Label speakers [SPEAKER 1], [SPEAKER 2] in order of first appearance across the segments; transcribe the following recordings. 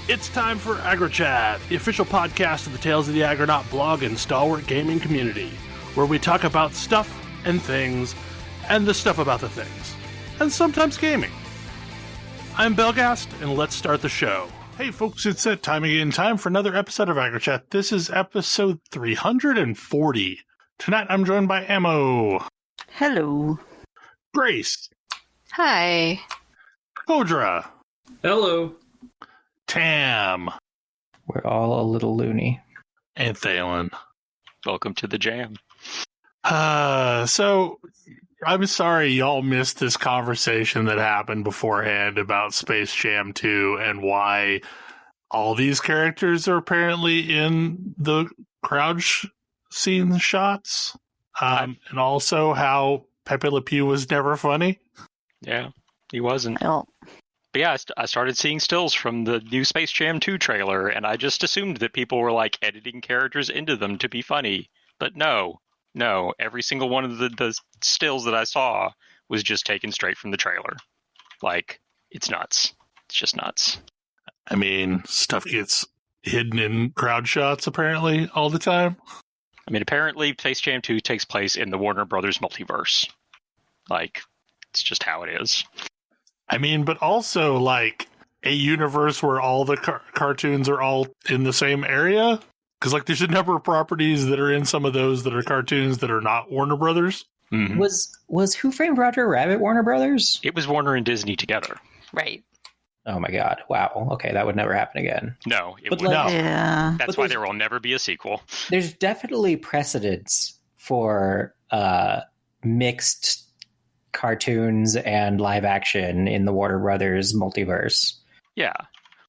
[SPEAKER 1] It's time for AggroChat, the official podcast of the Tales of the Aggronaut blog and stalwart gaming community, where we talk about stuff and things, and the stuff about the things, and sometimes gaming. I'm Belgast, and let's start the show. Hey folks, it's that time again, time for another episode of AggroChat. This is episode 340. Tonight I'm joined by Ammo.
[SPEAKER 2] Hello.
[SPEAKER 1] Grace.
[SPEAKER 2] Hi.
[SPEAKER 1] Kodra.
[SPEAKER 3] Hello.
[SPEAKER 1] Tam.
[SPEAKER 4] We're all a little loony.
[SPEAKER 1] And Thalen.
[SPEAKER 5] Welcome to the jam.
[SPEAKER 1] So, I'm sorry y'all missed this conversation that happened beforehand about Space Jam 2 and why all these characters are apparently in the crouch scene shots. And also how Pepe Le Pew was never funny.
[SPEAKER 5] Yeah, he wasn't.
[SPEAKER 2] Well,
[SPEAKER 5] But yeah, I started seeing stills from the new Space Jam 2 trailer, and I just assumed that people were like editing characters into them to be funny. But no, every single one of the stills that I saw was just taken straight from the trailer. Like, it's nuts. It's just nuts.
[SPEAKER 1] I mean, stuff gets hidden in crowd shots apparently all the time.
[SPEAKER 5] I mean, apparently Space Jam 2 takes place in the Warner Brothers multiverse. Like, it's just how it is.
[SPEAKER 1] I mean, but also, like, a universe where all the cartoons are all in the same area? Because, like, there's a number of properties that are in some of those that are cartoons that are not Warner Brothers.
[SPEAKER 5] Mm-hmm.
[SPEAKER 4] Was Who Framed Roger Rabbit Warner Brothers?
[SPEAKER 5] It was Warner and Disney together.
[SPEAKER 2] right.
[SPEAKER 4] Oh my god, wow. Okay, that would never happen again.
[SPEAKER 5] No, it
[SPEAKER 4] But,
[SPEAKER 5] wouldn't.
[SPEAKER 4] like,
[SPEAKER 1] No.
[SPEAKER 2] Yeah.
[SPEAKER 5] That's
[SPEAKER 4] but
[SPEAKER 5] why
[SPEAKER 4] there's-
[SPEAKER 5] there will never be a sequel.
[SPEAKER 4] There's definitely precedence for mixed cartoons and live action in the Warner Brothers multiverse.
[SPEAKER 5] Yeah.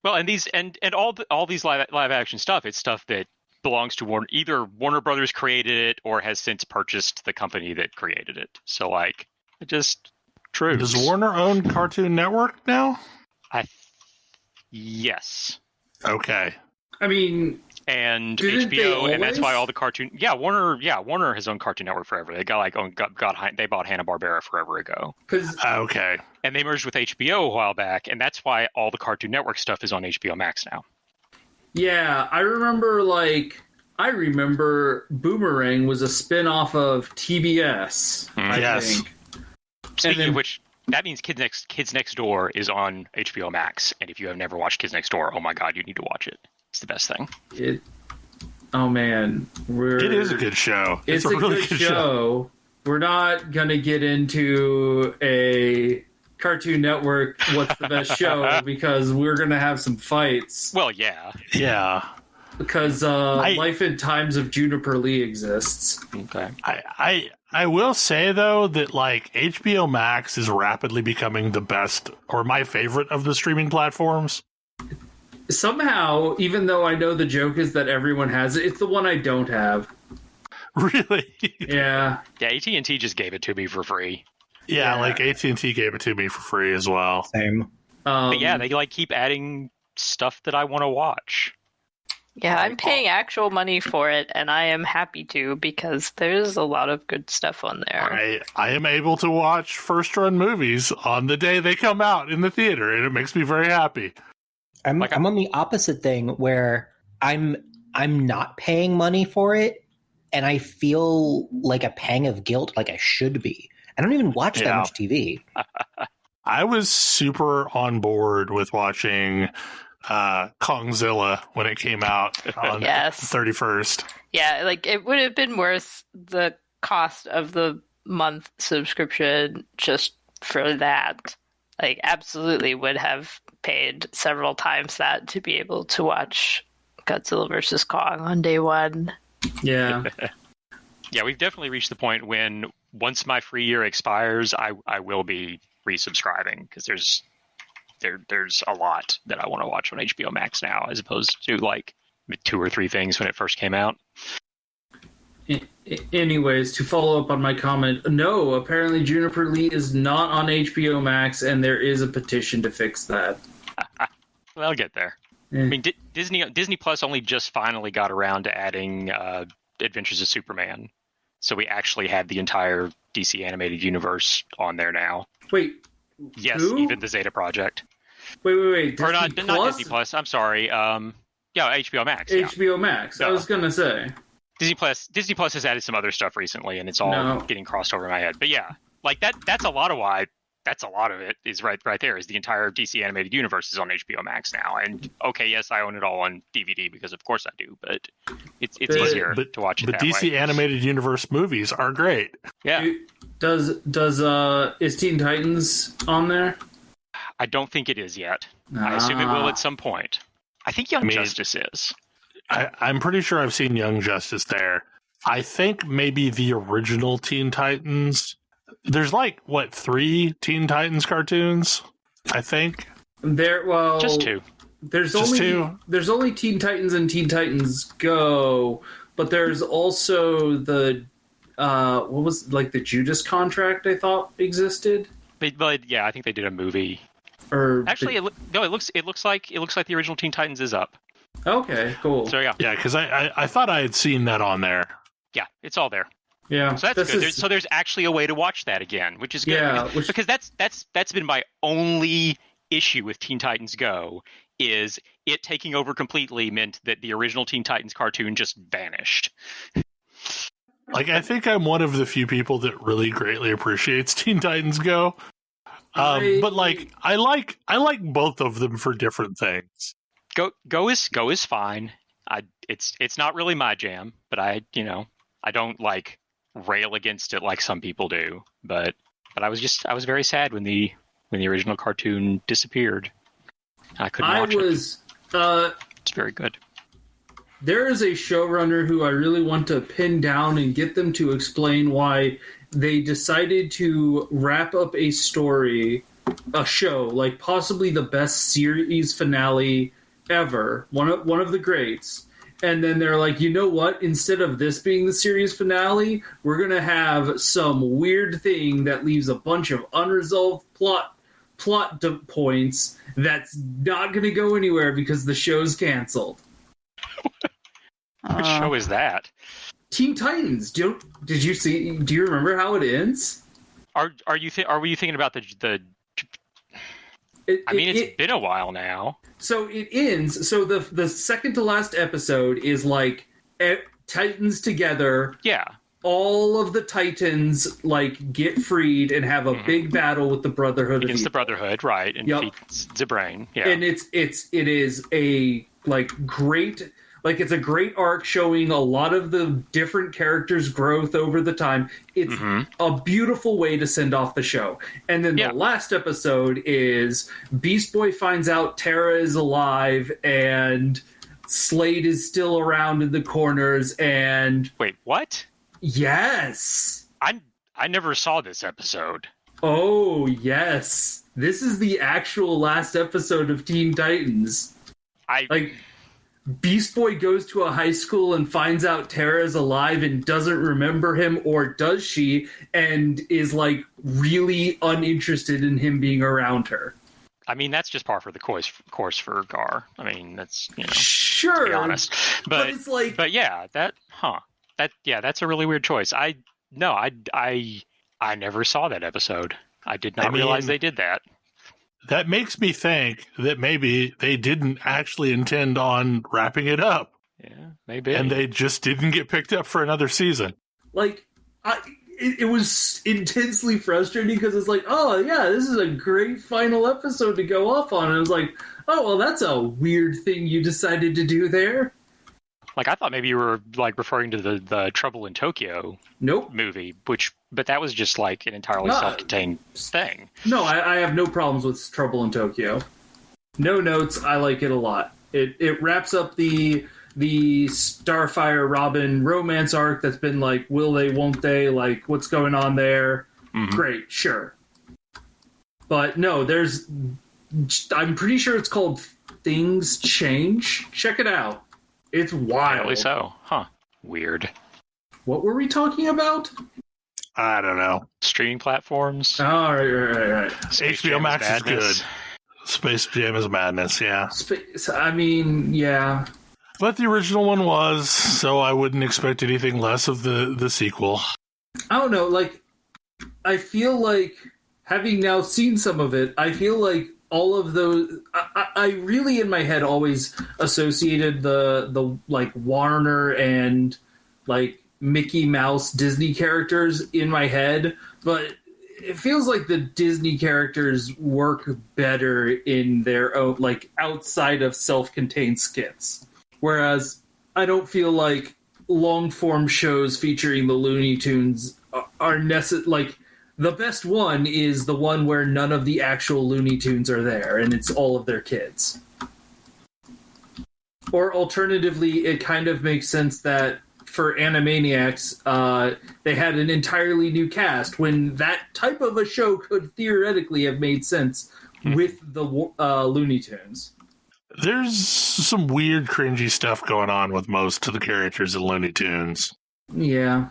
[SPEAKER 5] Well, and these and all these live action stuff, it's stuff that belongs to Warner. Either Warner Brothers created it or has since purchased the company that created it. So, like, it just true.
[SPEAKER 1] Does Warner own Cartoon Network now?
[SPEAKER 5] Yes.
[SPEAKER 1] Okay.
[SPEAKER 3] I mean,
[SPEAKER 5] And
[SPEAKER 3] Didn't they
[SPEAKER 5] HBO, and that's why
[SPEAKER 3] always?
[SPEAKER 5] all the cartoon. Yeah, Warner has owned Cartoon Network forever. They they bought Hanna-Barbera forever ago,
[SPEAKER 3] because
[SPEAKER 1] Okay.
[SPEAKER 5] and they merged with HBO a while back, and that's why all the Cartoon Network stuff is on HBO Max now.
[SPEAKER 3] yeah, I remember Boomerang was a spin-off of TBS. I
[SPEAKER 1] Yes.
[SPEAKER 3] think.
[SPEAKER 5] Speaking
[SPEAKER 3] then-
[SPEAKER 5] of which, that means Kids Next Door is on HBO Max, and if you have never watched Kids Next Door, oh my god, you need to watch it. It's the best thing.
[SPEAKER 3] Oh man,
[SPEAKER 1] It is a good show.
[SPEAKER 3] It's a
[SPEAKER 1] really
[SPEAKER 3] good show. We're not gonna get into a Cartoon Network what's the best show because we're gonna have some fights
[SPEAKER 5] Well, yeah.
[SPEAKER 1] Yeah.
[SPEAKER 3] because Life and Times of Juniper Lee exists.
[SPEAKER 5] Okay.
[SPEAKER 1] I will say though that like HBO Max is rapidly becoming the best or my favorite of the streaming platforms.
[SPEAKER 3] Somehow, even though I know the joke is that everyone has it, it's the one I don't have.
[SPEAKER 1] Really?
[SPEAKER 3] Yeah.
[SPEAKER 5] Yeah, AT&T just gave it to me for free.
[SPEAKER 1] Yeah,
[SPEAKER 3] Yeah.
[SPEAKER 1] like AT&T gave it to me for free as well.
[SPEAKER 4] Same.
[SPEAKER 5] But yeah, they like keep adding stuff that I want to watch.
[SPEAKER 2] Yeah, I'm paying actual money for it, and I am happy to because there's a lot of good stuff on there.
[SPEAKER 1] I am able to watch first run movies on the day they come out in the theater, and it makes me very happy.
[SPEAKER 4] I'm
[SPEAKER 5] Like,
[SPEAKER 4] I'm on the opposite thing where I'm not paying money for it, and I feel like a pang of guilt, like I should be. I don't even watch that
[SPEAKER 1] Yeah.
[SPEAKER 4] much TV.
[SPEAKER 1] I was super on board with watching Kongzilla when it came out on
[SPEAKER 2] Yes.
[SPEAKER 1] the 31st.
[SPEAKER 2] Yeah, like it would have been worth the cost of the month subscription just for that. Like, absolutely would have paid several times that to be able to watch Godzilla vs. Kong on day one.
[SPEAKER 3] Yeah.
[SPEAKER 5] Yeah, we've definitely reached the point when once my free year expires, I will be resubscribing because there's a lot that I want to watch on HBO Max now, as opposed to like 2 or 3 things when it first came out.
[SPEAKER 3] Anyways, to follow up on my comment, no, apparently Juniper Lee is not on HBO Max, and there is a petition to fix that.
[SPEAKER 5] Well, I'll get there. I mean, Disney Plus only just finally got around to adding Adventures of Superman, so we actually have the entire DC animated universe on there now.
[SPEAKER 3] Wait,
[SPEAKER 5] Yes,
[SPEAKER 3] who?
[SPEAKER 5] even the Zeta Project.
[SPEAKER 3] Wait.
[SPEAKER 5] Or
[SPEAKER 3] Disney
[SPEAKER 5] not
[SPEAKER 3] Plus?
[SPEAKER 5] Disney Plus. I'm sorry. Yeah, HBO Max. Yeah.
[SPEAKER 3] HBO Max.
[SPEAKER 5] No.
[SPEAKER 3] I was gonna say
[SPEAKER 5] Disney Plus has added some other stuff recently, and it's all getting crossed over my head. But yeah, like that's a lot of why. That's a lot of it is right there. Is the entire DC animated universe is on HBO Max now, and okay, yes, I own it all on DVD because of course I do. But it's easier to watch it.
[SPEAKER 1] The
[SPEAKER 5] that
[SPEAKER 1] DC
[SPEAKER 5] way.
[SPEAKER 1] animated universe movies are great.
[SPEAKER 5] Yeah.
[SPEAKER 3] Is Teen Titans on there?
[SPEAKER 5] I don't think it is yet. I assume it will at some point. I think Young Justice is.
[SPEAKER 1] I'm pretty sure I've seen Young Justice there. I think maybe the original Teen Titans. There's 3 Teen Titans cartoons, I think.
[SPEAKER 5] Just 2.
[SPEAKER 3] There's only Teen Titans and Teen Titans Go, but there's also the the Judas Contract I thought existed.
[SPEAKER 5] But yeah, I think they did a movie. It looks like the original Teen Titans is up.
[SPEAKER 3] Okay, cool.
[SPEAKER 5] So yeah,
[SPEAKER 1] because I thought I had seen that on there.
[SPEAKER 5] Yeah, it's all there.
[SPEAKER 3] Yeah,
[SPEAKER 5] so that's good. So there's actually a way to watch that again, which is good.
[SPEAKER 3] Yeah,
[SPEAKER 5] because that's been my only issue with Teen Titans Go is it taking over completely meant that the original Teen Titans cartoon just vanished.
[SPEAKER 1] I think I'm one of the few people that really greatly appreciates Teen Titans Go. But I like both of them for different things.
[SPEAKER 5] Go is fine. It's not really my jam, but I don't rail against it like some people do. But I was very sad when the original cartoon disappeared. I couldn't watch it. It's very good.
[SPEAKER 3] There is a showrunner who I really want to pin down and get them to explain why they decided to wrap up a show, possibly the best series finale ever, one of the greats. And then they're like, you know what? Instead of this being the series finale, we're going to have some weird thing that leaves a bunch of unresolved plot points that's not going to go anywhere because the show's canceled.
[SPEAKER 5] Which show is that?
[SPEAKER 3] Teen Titans. Do you remember how it ends?
[SPEAKER 5] Are you thinking about the it's been a while now.
[SPEAKER 3] So it ends. So the second to last episode is Titans together.
[SPEAKER 5] Yeah.
[SPEAKER 3] All of the Titans get freed and have a big battle with the Brotherhood
[SPEAKER 5] against the Brotherhood, right? And defeats the Brain. Yeah.
[SPEAKER 3] And it is a great. It's a great arc showing a lot of the different characters' growth over the time. It's a beautiful way to send off the show. And then the last episode is Beast Boy finds out Terra is alive and Slade is still around in the corners and...
[SPEAKER 5] Wait, what?
[SPEAKER 3] Yes!
[SPEAKER 5] I never saw this episode.
[SPEAKER 3] Oh, yes. This is the actual last episode of Teen Titans. Beast Boy goes to a high school and finds out Terra's alive and doesn't remember him, or does she, and is really uninterested in him being around her.
[SPEAKER 5] I mean, that's just par for the course for Gar. I mean, that's
[SPEAKER 3] sure,
[SPEAKER 5] to be honest. But
[SPEAKER 3] it's
[SPEAKER 5] that's a really weird choice. I never saw that episode. I did not realize they did that.
[SPEAKER 1] That makes me think that maybe they didn't actually intend on wrapping it up.
[SPEAKER 5] Yeah, maybe.
[SPEAKER 1] And they just didn't get picked up for another season.
[SPEAKER 3] It was intensely frustrating because it's oh, yeah, this is a great final episode to go off on. And I was oh, well, that's a weird thing you decided to do there.
[SPEAKER 5] I thought maybe you were referring to the Trouble in Tokyo movie, but that was just an entirely self-contained thing.
[SPEAKER 3] No, I have no problems with Trouble in Tokyo. No notes. I like it a lot. It wraps up the Starfire Robin romance arc that's been will they, won't they, what's going on there. Mm-hmm. Great, sure. But no, I'm pretty sure it's called Things Change. Check it out. It's wild.
[SPEAKER 5] Apparently so. Huh. Weird.
[SPEAKER 3] What were we talking about?
[SPEAKER 1] I don't know.
[SPEAKER 5] Streaming platforms.
[SPEAKER 3] Oh, right.
[SPEAKER 1] HBO Max is good. Space Jam is madness, yeah.
[SPEAKER 3] Yeah.
[SPEAKER 1] But the original one was, so I wouldn't expect anything less of the sequel.
[SPEAKER 3] I don't know, I feel having now seen some of it, I feel all of those, I really in my head always associated the like Warner and like Mickey Mouse Disney characters in my head, but it feels like the Disney characters work better in their own, like outside of self-contained skits. Whereas I don't feel like long-form shows featuring the Looney Tunes are necessary. Like, the best one is the one where none of the actual Looney Tunes are there, and it's all of their kids. Or alternatively, it kind of makes sense that for Animaniacs, they had an entirely new cast when that type of a show could theoretically have made sense with the Looney Tunes.
[SPEAKER 1] There's some weird, cringy stuff going on with most of the characters in Looney Tunes.
[SPEAKER 3] Yeah.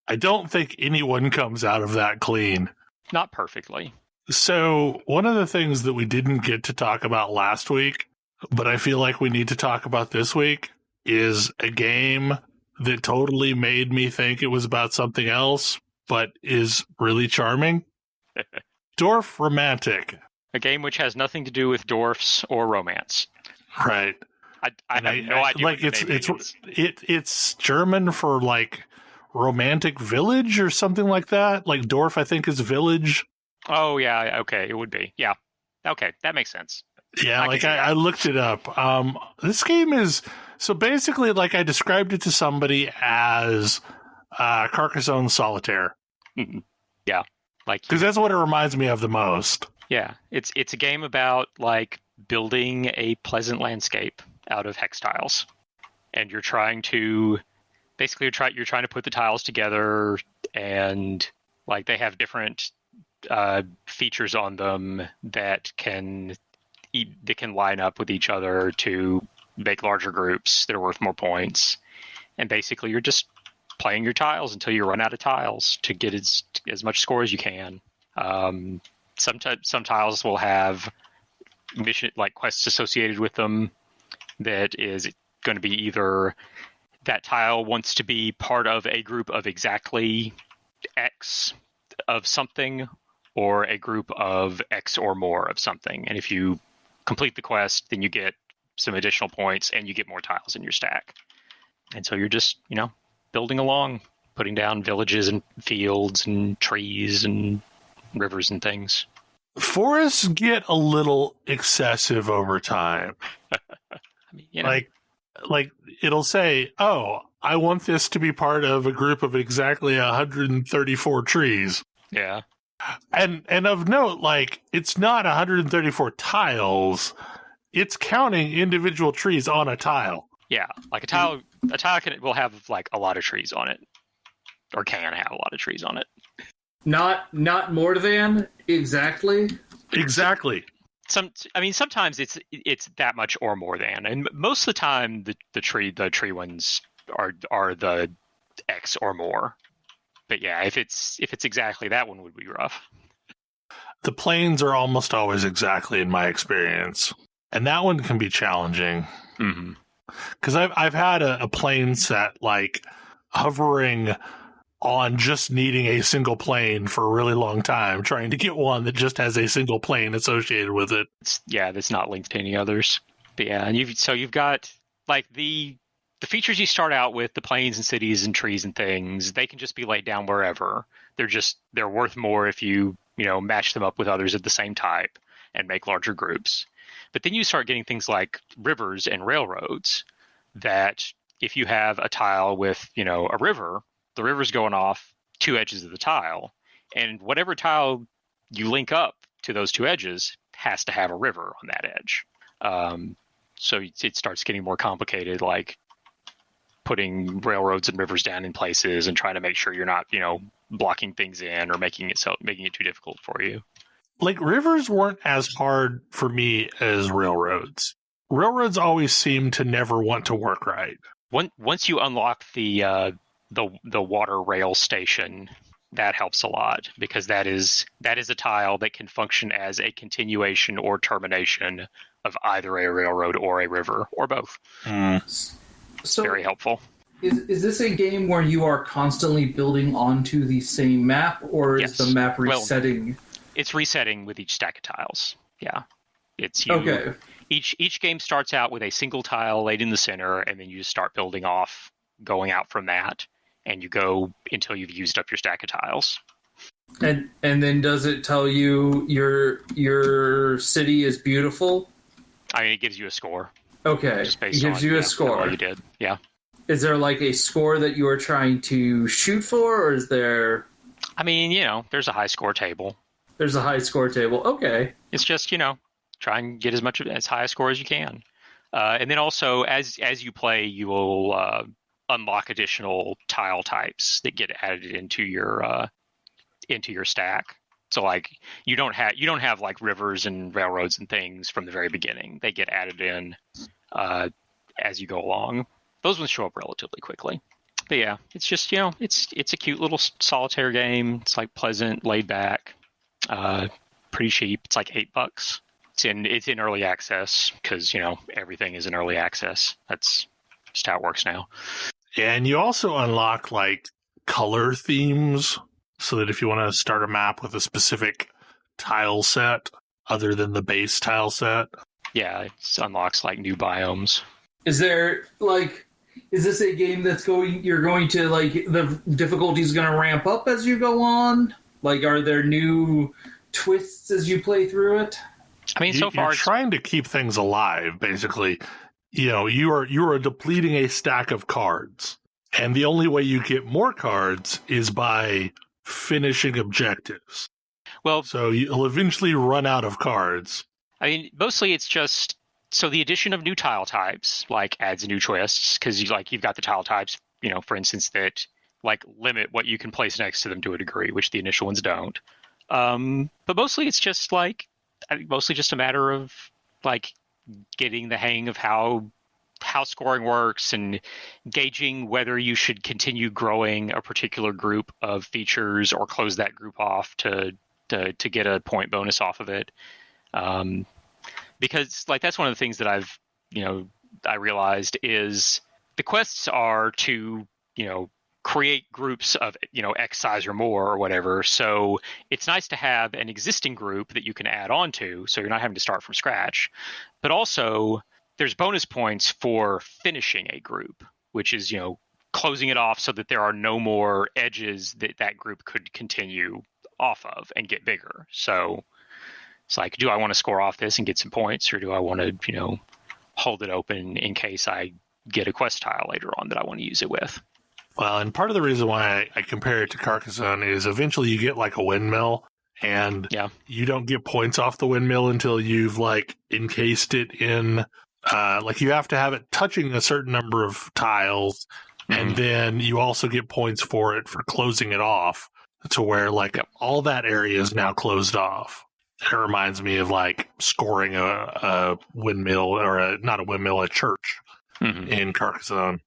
[SPEAKER 1] I don't think anyone comes out of that clean.
[SPEAKER 5] Not perfectly.
[SPEAKER 1] So, one of the things that we didn't get to talk about last week, but I feel like we need to talk about this week, is a game that totally made me think it was about something else, but is really charming. Dorf Romantik.
[SPEAKER 5] A game which has nothing to do with dwarfs or romance.
[SPEAKER 1] Right.
[SPEAKER 5] I have no idea.
[SPEAKER 1] Like it's German for like romantic village or something like that. Like Dorf, I think, is village.
[SPEAKER 5] Oh yeah, okay, it would be. Yeah. Okay, that makes sense.
[SPEAKER 1] Yeah, I looked it up. This game is so basically like I described it to somebody as Carcassonne Solitaire.
[SPEAKER 5] Mm-hmm. Yeah. Like,
[SPEAKER 1] because that's what it reminds me of the most.
[SPEAKER 5] Yeah, it's a game about like building a pleasant landscape out of hex tiles, and you're trying to put the tiles together, and like they have different features on them that can line up with each other to make larger groups that are worth more points, and basically you're just playing your tiles until you run out of tiles to get as much score as you can. Some tiles will have mission like quests associated with them that is going to be either that tile wants to be part of a group of exactly X of something or a group of X or more of something. And if you complete the quest, then you get some additional points and you get more tiles in your stack. And so you're just, building along, putting down villages and fields and trees and rivers and things.
[SPEAKER 1] Forests get a little excessive over time.
[SPEAKER 5] I mean,
[SPEAKER 1] like it'll say, "Oh, I want this to be part of a group of exactly 134 trees."
[SPEAKER 5] Yeah.
[SPEAKER 1] And of note, like it's not 134 tiles; it's counting individual trees on a tile.
[SPEAKER 5] Yeah, like a tile will have like a lot of trees on it, or can have a lot of trees on it.
[SPEAKER 3] Not more than exactly.
[SPEAKER 1] Exactly.
[SPEAKER 5] Sometimes it's that much or more than, and most of the time the tree ones are the X or more. But yeah, if it's exactly, that one would be rough.
[SPEAKER 1] The plains are almost always exactly in my experience, and that one can be challenging.
[SPEAKER 5] Mm-hmm.
[SPEAKER 1] Because I've had a plane set like hovering on just needing a single plane for a really long time, trying to get one that just has a single plane associated with it.
[SPEAKER 5] That's not linked to any others. But yeah, and you've got like the features you start out with, the plains and cities and trees and things, they can just be laid down wherever. They're worth more if you match them up with others of the same type and make larger groups. But then you start getting things like rivers and railroads that if you have a tile with, a river, the river's going off two edges of the tile, and whatever tile you link up to those two edges has to have a river on that edge. So it starts getting more complicated, like putting railroads and rivers down in places and trying to make sure you're not, blocking things in or making it too difficult for you.
[SPEAKER 1] Like rivers weren't as hard for me as railroads. Railroads always seem to never want to work right.
[SPEAKER 5] Once you unlock the water rail station, that helps a lot, because that is a tile that can function as a continuation or termination of either a railroad or a river or both.
[SPEAKER 3] So
[SPEAKER 5] very helpful.
[SPEAKER 3] Is this a game where you are constantly building onto the same map, or is the map resetting?
[SPEAKER 5] It's resetting with each stack of tiles. Yeah. It's you.
[SPEAKER 3] Okay.
[SPEAKER 5] Each game starts out with a single tile laid in the center, and then you just start building off, going out from that, and you go until you've used up your stack of tiles.
[SPEAKER 3] And then does it tell you your city is beautiful?
[SPEAKER 5] I mean, it gives you a score.
[SPEAKER 3] Okay,
[SPEAKER 5] Just
[SPEAKER 3] it
[SPEAKER 5] based
[SPEAKER 3] gives
[SPEAKER 5] on,
[SPEAKER 3] you a
[SPEAKER 5] how
[SPEAKER 3] score.
[SPEAKER 5] well you did. Yeah.
[SPEAKER 3] Is there like a score that you are trying to shoot for, or is there...
[SPEAKER 5] I mean, there's a high score table.
[SPEAKER 3] There's a high score table. Okay.
[SPEAKER 5] It's just, try and get as high a score as you can. And then also, as you play, you will unlock additional tile types that get added into your stack. So like you don't have like rivers and railroads and things from the very beginning. They get added in as you go along. Those ones show up relatively quickly. But yeah, it's just it's a cute little solitaire game. It's like pleasant, laid back, pretty cheap. It's like $8. It's in early access because everything is in early access. That's just how it works now.
[SPEAKER 1] And you also unlock like color themes, so that if you want to start a map with a specific tile set other than the base tile set.
[SPEAKER 5] Yeah, it unlocks like new biomes.
[SPEAKER 3] Is this a game you're going to, like, the difficulty's going to ramp up as you go on? Like, are there new twists as you play through it?
[SPEAKER 5] I mean, so far
[SPEAKER 1] you're trying to keep things alive, basically. You are depleting a stack of cards. And the only way you get more cards is by finishing objectives.
[SPEAKER 5] Well,
[SPEAKER 1] so you'll eventually run out of cards.
[SPEAKER 5] I mean, mostly it's just so the addition of new tile types like adds new twists because you've got the tile types, for instance, that like limit what you can place next to them to a degree, which the initial ones don't. But mostly it's just a matter of like getting the hang of how scoring works and gauging whether you should continue growing a particular group of features or close that group off to get a point bonus off of it. Because like that's one of the things that I realized is the quests are to, create groups of, X size or more or whatever. So it's nice to have an existing group that you can add on to, so you're not having to start from scratch. But also there's bonus points for finishing a group, which is, closing it off so that there are no more edges that group could continue off of and get bigger. So it's like, do I want to score off this and get some points, or do I want to, hold it open in case I get a quest tile later on that I want to use it with?
[SPEAKER 1] Well, and part of the reason why I compare it to Carcassonne is eventually you get like a windmill, and you don't get points off the windmill until you've like encased it in, like you have to have it touching a certain number of tiles, and then you also get points for it for closing it off to where like all that area is now closed off. It reminds me of like scoring a windmill, or not a windmill, a church in Carcassonne.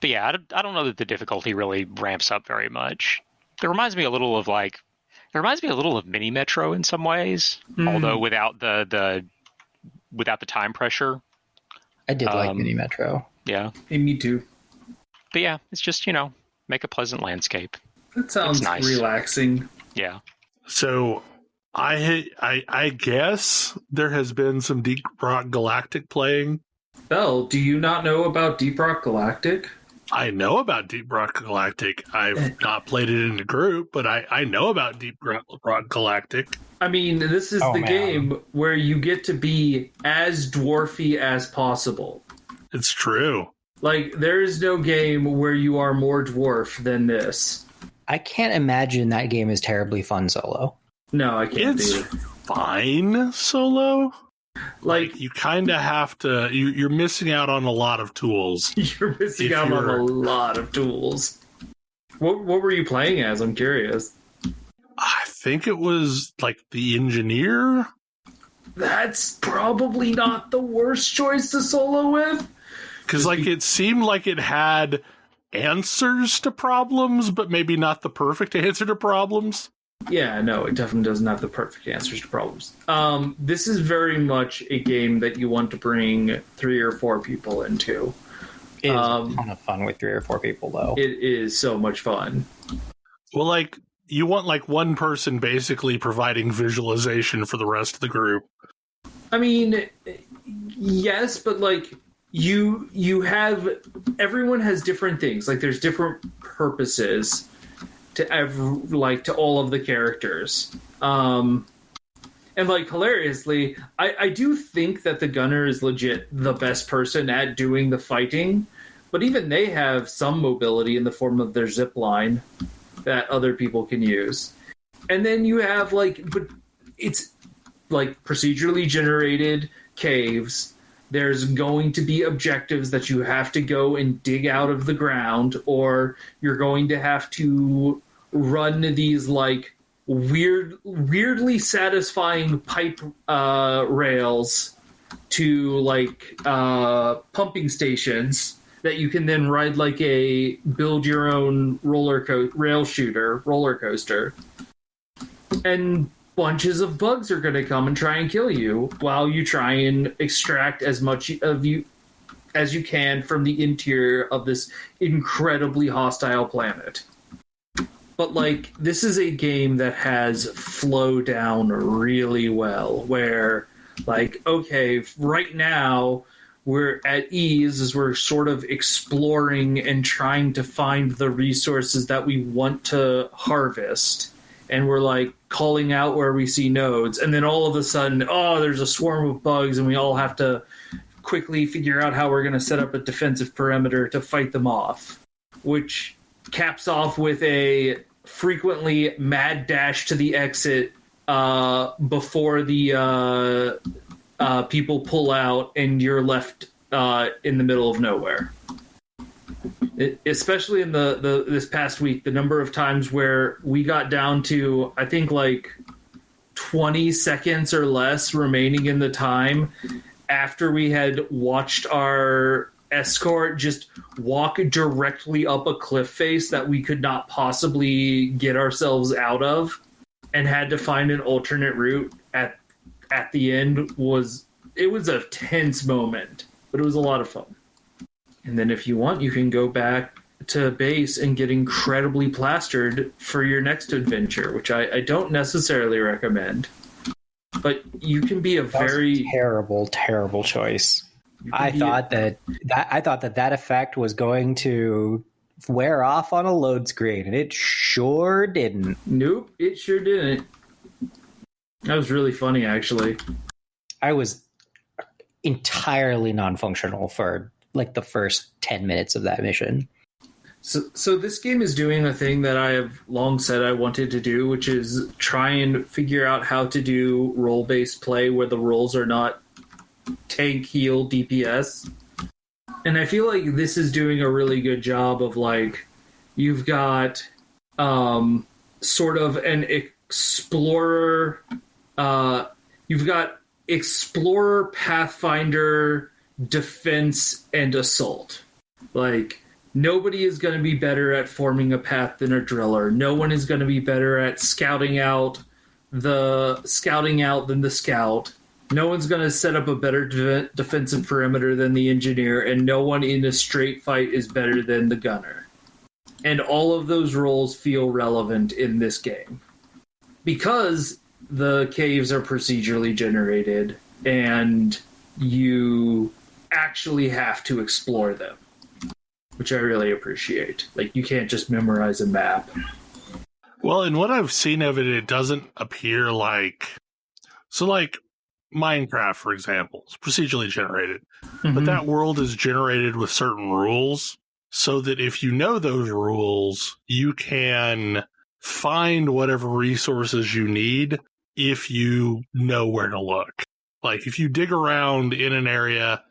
[SPEAKER 5] But yeah, I don't know that the difficulty really ramps up very much. It reminds me a little of Mini Metro in some ways, although without the time pressure.
[SPEAKER 4] I did like Mini Metro.
[SPEAKER 5] Yeah.
[SPEAKER 3] Hey, me too.
[SPEAKER 5] But yeah, it's just, make a pleasant landscape.
[SPEAKER 3] That sounds nice. Relaxing.
[SPEAKER 5] Yeah.
[SPEAKER 1] So I guess there has been some Deep Rock Galactic playing.
[SPEAKER 3] Bell, do you not know about Deep Rock Galactic?
[SPEAKER 1] I know about Deep Rock Galactic. I've not played it in a group, but I know about Deep Rock Galactic.
[SPEAKER 3] I mean, this is game where you get to be as dwarfy as possible.
[SPEAKER 1] It's true.
[SPEAKER 3] Like, there is no game where you are more dwarf than this.
[SPEAKER 4] I can't imagine that game is terribly fun solo.
[SPEAKER 3] No, I can't.
[SPEAKER 1] It's fine solo. Like you kind of have to. You're missing out on a lot of tools.
[SPEAKER 3] You're missing out on a lot of tools. What were you playing as? I'm curious.
[SPEAKER 1] I think it was like the engineer.
[SPEAKER 3] That's probably not the worst choice to solo with.
[SPEAKER 1] Because like it seemed like it had answers to problems, but maybe not the perfect answer to problems.
[SPEAKER 3] Yeah, no, it definitely doesn't have the perfect answers to problems. This is very much a game that you want to bring 3 or 4 people into.
[SPEAKER 4] It is a ton of fun with 3 or 4 people, though.
[SPEAKER 3] It is so much fun.
[SPEAKER 1] Well, like, you want, like, one person basically providing visualization for the rest of the group.
[SPEAKER 3] I mean, yes, but like you have everyone has different things. Like there's different purposes to all of the characters. And like hilariously, I do think that the gunner is legit the best person at doing the fighting, but even they have some mobility in the form of their zip line that other people can use. And then you have but it's like procedurally generated caves. There's going to be objectives that you have to go and dig out of the ground, or you're going to have to run these like weirdly satisfying pipe rails to like pumping stations that you can then ride like a build your own roller coaster, and bunches of bugs are going to come and try and kill you while you try and extract as much of you as you can from the interior of this incredibly hostile planet. But like this is a game that has flow down really well, where like, okay, right now we're at ease as we're sort of exploring and trying to find the resources that we want to harvest, and we're like calling out where we see nodes, and then all of a sudden, there's a swarm of bugs, and we all have to quickly figure out how we're going to set up a defensive perimeter to fight them off, which caps off with a frequently mad dash to the exit before the people pull out and you're left in the middle of nowhere. Especially in the this past week, the number of times where we got down to, I think, like 20 seconds or less remaining in the time after we had watched our escort just walk directly up a cliff face that we could not possibly get ourselves out of, and had to find an alternate route at the end. It was a tense moment, but it was a lot of fun. And then if you want, you can go back to base and get incredibly plastered for your next adventure, which I don't necessarily recommend. But you can be very
[SPEAKER 4] terrible choice. I thought that effect was going to wear off on a load screen, and it sure didn't.
[SPEAKER 3] Nope, it sure didn't. That was really funny, actually.
[SPEAKER 4] I was entirely non-functional for like the first 10 minutes of that mission.
[SPEAKER 3] So this game is doing a thing that I have long said I wanted to do, which is try and figure out how to do role-based play where the roles are not tank, heal, DPS. And I feel like this is doing a really good job of like, you've got sort of an explorer, you've got explorer, pathfinder, defense, and assault. Like, nobody is going to be better at forming a path than a driller. No one is going to be better at scouting out than the scout. No one's going to set up a better defensive perimeter than the engineer, and no one in a straight fight is better than the gunner. And all of those roles feel relevant in this game. Because the caves are procedurally generated, and you actually have to explore them, which I really appreciate. Like, you can't just memorize a map.
[SPEAKER 1] Well, in what I've seen of it, it doesn't appear like... So, like, Minecraft, for example, is procedurally generated. Mm-hmm. But that world is generated with certain rules, so that if you know those rules, you can find whatever resources you need if you know where to look. Like, if you dig around in an area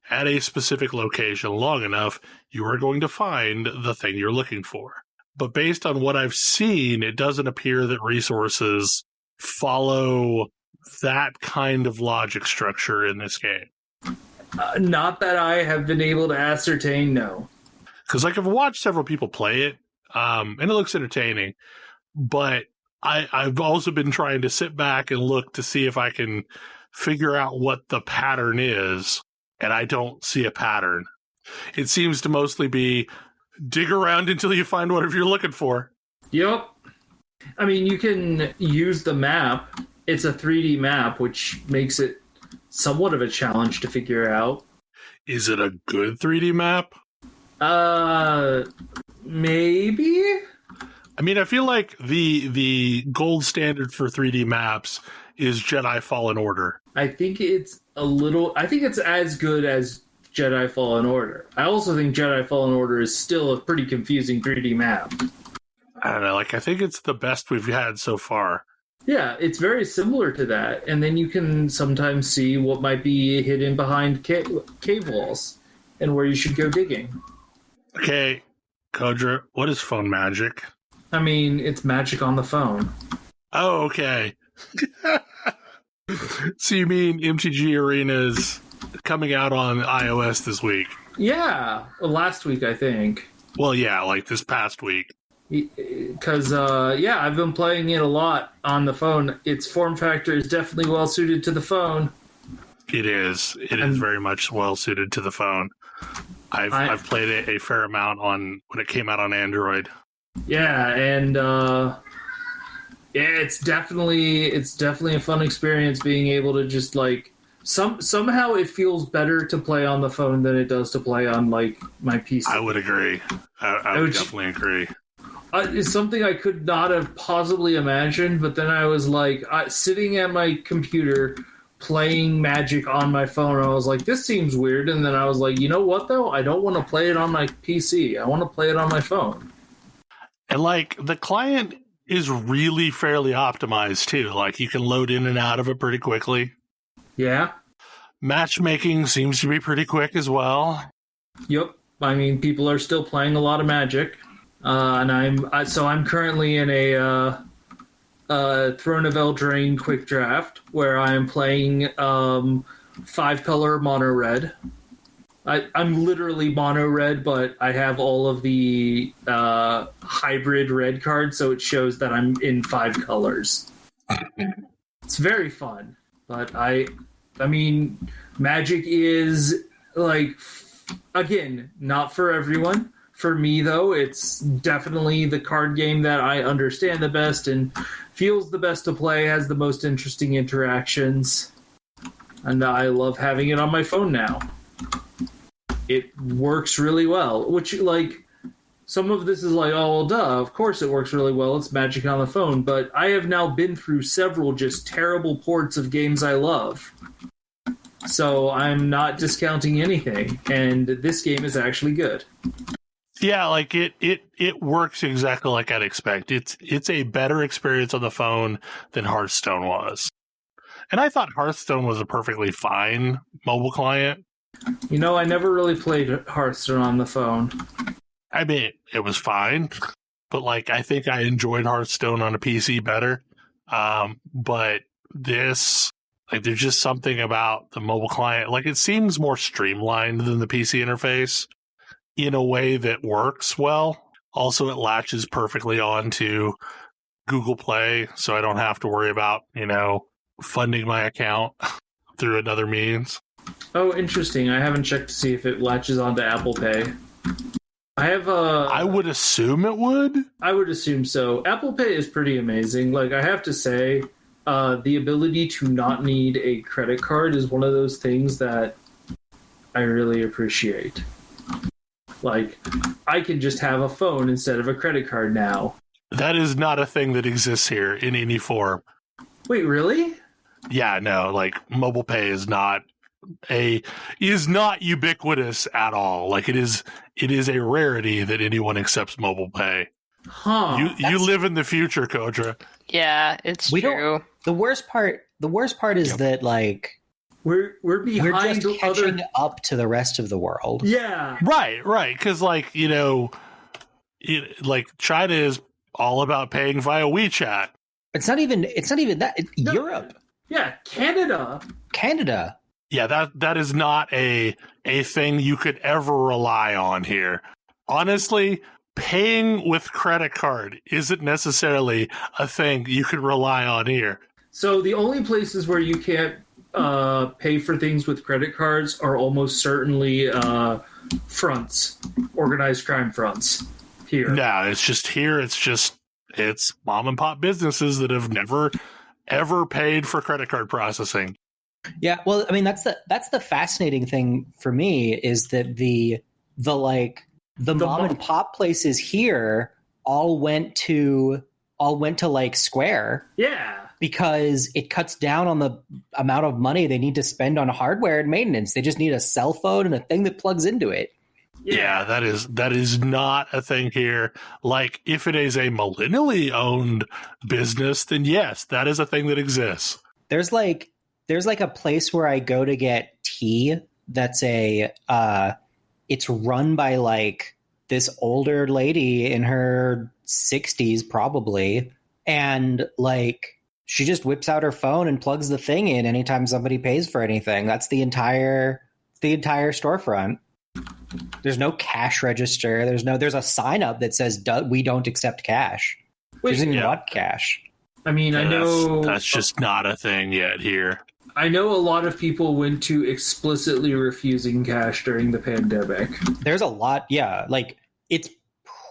[SPEAKER 1] at a specific location long enough, you are going to find the thing you're looking for. But based on what I've seen, it doesn't appear that resources follow that kind of logic structure in this game.
[SPEAKER 3] Not that I have been able to ascertain, no.
[SPEAKER 1] Because like, I've watched several people play it, and it looks entertaining, but I've also been trying to sit back and look to see if I can figure out what the pattern is, and I don't see a pattern. It seems to mostly be dig around until you find whatever you're looking for.
[SPEAKER 3] Yep. I mean, you can use the map. It's a 3D map, which makes it somewhat of a challenge to figure out.
[SPEAKER 1] Is it a good 3D map?
[SPEAKER 3] Maybe?
[SPEAKER 1] I mean, I feel like the gold standard for 3D maps is Jedi Fallen Order.
[SPEAKER 3] I think it's as good as Jedi Fallen Order. I also think Jedi Fallen Order is still a pretty confusing 3D map.
[SPEAKER 1] I don't know, like, I think it's the best we've had so far.
[SPEAKER 3] Yeah, it's very similar to that. And then you can sometimes see what might be hidden behind cave walls and where you should go digging.
[SPEAKER 1] Okay, Kodra, what is phone magic?
[SPEAKER 3] I mean, it's magic on the phone.
[SPEAKER 1] Oh, okay. So you mean MTG Arena's coming out on iOS this week?
[SPEAKER 3] Yeah, last week, I think.
[SPEAKER 1] Well, yeah, like this past week.
[SPEAKER 3] Because, I've been playing it a lot on the phone. Its form factor is definitely well suited to the phone.
[SPEAKER 1] It is. It is very much well suited to the phone. I've played it a fair amount when it came out on Android.
[SPEAKER 3] Yeah, and it's definitely a fun experience being able to just like somehow it feels better to play on the phone than it does to play on like my PC.
[SPEAKER 1] I would agree. I would definitely agree.
[SPEAKER 3] It's something I could not have possibly imagined, but then I was like sitting at my computer playing Magic on my phone. I was like, this seems weird, and then I was like, you know what though? I don't want to play it on my PC. I want to play it on my phone.
[SPEAKER 1] And like the client is really fairly optimized too. Like you can load in and out of it pretty quickly.
[SPEAKER 3] Yeah.
[SPEAKER 1] Matchmaking seems to be pretty quick as well.
[SPEAKER 3] Yep. I mean, people are still playing a lot of Magic. And I'm currently in a Throne of Eldraine quick draft where I'm playing 5-color mono red. I'm literally mono red, but I have all of the hybrid red cards, so it shows that I'm in 5 colors. It's very fun, but I mean, Magic is like, again, not for everyone. For me, though, it's definitely the card game that I understand the best and feels the best to play, has the most interesting interactions, and I love having it on my phone now. It works really well, which, like, some of this is like, oh, well, duh, of course it works really well, it's Magic on the phone, but I have now been through several just terrible ports of games I love. So I'm not discounting anything, and this game is actually good.
[SPEAKER 1] Yeah, like it works exactly like I'd expect. It's a better experience on the phone than Hearthstone was. And I thought Hearthstone was a perfectly fine mobile client.
[SPEAKER 3] You know, I never really played Hearthstone on the phone.
[SPEAKER 1] I mean, it was fine, but like I think I enjoyed Hearthstone on a PC better. But this, like, there's just something about the mobile client. Like, it seems more streamlined than the PC interface in a way that works well. Also, it latches perfectly onto Google Play, so I don't have to worry about, funding my account through another means.
[SPEAKER 3] Oh, interesting. I haven't checked to see if it latches onto Apple Pay.
[SPEAKER 1] I would assume it would.
[SPEAKER 3] I would assume so. Apple Pay is pretty amazing. Like, I have to say, the ability to not need a credit card is one of those things that I really appreciate. Like, I can just have a phone instead of a credit card now.
[SPEAKER 1] That is not a thing that exists here in any form.
[SPEAKER 3] Wait, really?
[SPEAKER 1] Yeah, no, like, mobile pay is not ubiquitous at all. Like, it is a rarity that anyone accepts mobile pay.
[SPEAKER 3] Huh.
[SPEAKER 1] You live in the future, Kodra.
[SPEAKER 2] Yeah, it's true.
[SPEAKER 4] The worst part is that, like,
[SPEAKER 3] we're behind.
[SPEAKER 4] We're just catching up to the rest of the world.
[SPEAKER 3] Yeah.
[SPEAKER 1] Right. Because, like, like, China is all about paying via WeChat.
[SPEAKER 4] It's not even that. No. Europe.
[SPEAKER 3] Yeah, Canada.
[SPEAKER 1] Yeah, that is not a thing you could ever rely on here. Honestly, paying with credit card isn't necessarily a thing you could rely on here.
[SPEAKER 3] So the only places where you can't pay for things with credit cards are almost certainly fronts, organized crime fronts here.
[SPEAKER 1] No, it's just here. It's mom and pop businesses that have never ever paid for credit card processing.
[SPEAKER 4] Yeah, well, I mean that's the fascinating thing for me is that the mom and pop places here all went to like Square.
[SPEAKER 3] Yeah.
[SPEAKER 4] Because it cuts down on the amount of money they need to spend on hardware and maintenance. They just need a cell phone and a thing that plugs into it.
[SPEAKER 1] Yeah, that is not a thing here. Like, if it is a millennially owned business, then yes, that is a thing that exists.
[SPEAKER 4] There's like a place where I go to get tea that's it's run by like this older lady in her 60s probably, and like she just whips out her phone and plugs the thing in anytime somebody pays for anything. That's the entire storefront. There's no cash register. There's a sign up that says we don't accept cash. She doesn't even want cash.
[SPEAKER 3] I mean, I know
[SPEAKER 1] that's just not a thing yet here.
[SPEAKER 3] I know a lot of people went to explicitly refusing cash during the pandemic.
[SPEAKER 4] There's a lot, yeah. Like, it's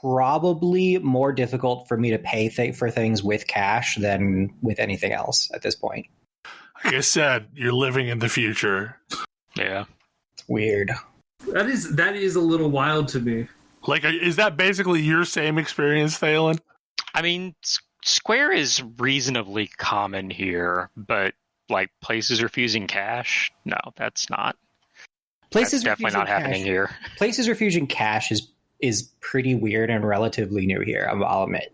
[SPEAKER 4] probably more difficult for me to pay for things with cash than with anything else at this point.
[SPEAKER 1] Like I said, you're living in the future.
[SPEAKER 5] Yeah.
[SPEAKER 4] It's weird.
[SPEAKER 3] That is a little wild to me.
[SPEAKER 1] Like, is that basically your same experience, Thalen?
[SPEAKER 5] I mean, Square is reasonably common here, but like places refusing cash, no, that's not.
[SPEAKER 4] Places
[SPEAKER 5] that's definitely not happening here.
[SPEAKER 4] Places refusing cash is pretty weird and relatively new here, I'll admit.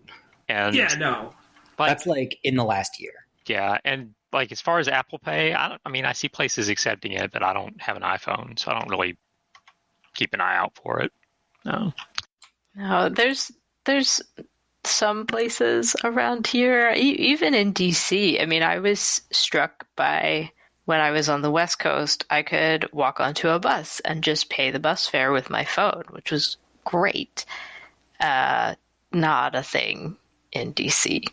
[SPEAKER 5] And
[SPEAKER 3] yeah, no.
[SPEAKER 4] That's like in the last year.
[SPEAKER 5] Yeah, and like as far as Apple Pay, I see places accepting it, but I don't have an iPhone, so I don't really keep an eye out for it. No,
[SPEAKER 2] there's some places around here, even in DC. I mean, I was struck by when I was on the West Coast, I could walk onto a bus and just pay the bus fare with my phone, which was great. Not a thing in DC.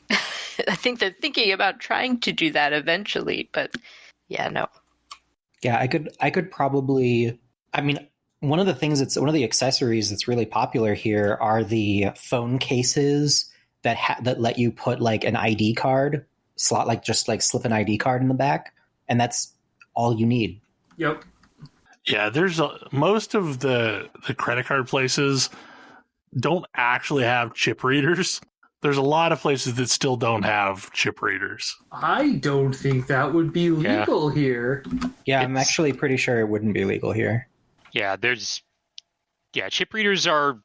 [SPEAKER 2] I think they're thinking about trying to do that eventually, but yeah, no.
[SPEAKER 4] Yeah, I could probably. I mean, one of the accessories that's really popular here are the phone cases that let you put like an ID card slot, like just like slip an ID card in the back, and that's all you need.
[SPEAKER 3] Yep.
[SPEAKER 1] Yeah, there's most of the credit card places don't actually have chip readers. There's a lot of places that still don't have chip readers.
[SPEAKER 3] I don't think that would be legal here.
[SPEAKER 4] Yeah, I'm actually pretty sure it wouldn't be legal here.
[SPEAKER 5] Yeah, chip readers are,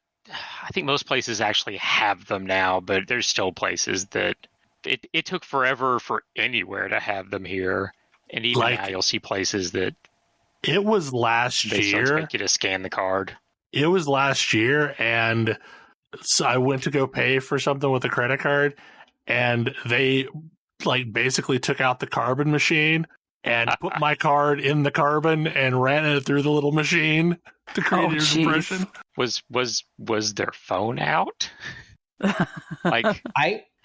[SPEAKER 5] I think most places actually have them now, but there's still places that it took forever for anywhere to have them here. And even now you'll see places that
[SPEAKER 1] it was last
[SPEAKER 5] year. They still expect you to scan the card.
[SPEAKER 1] It was last year, and so I went to go pay for something with a credit card, and they like basically took out the carbon machine and put my card in the carbon and ran it through the little machine to create an impression.
[SPEAKER 5] Was their phone out? Like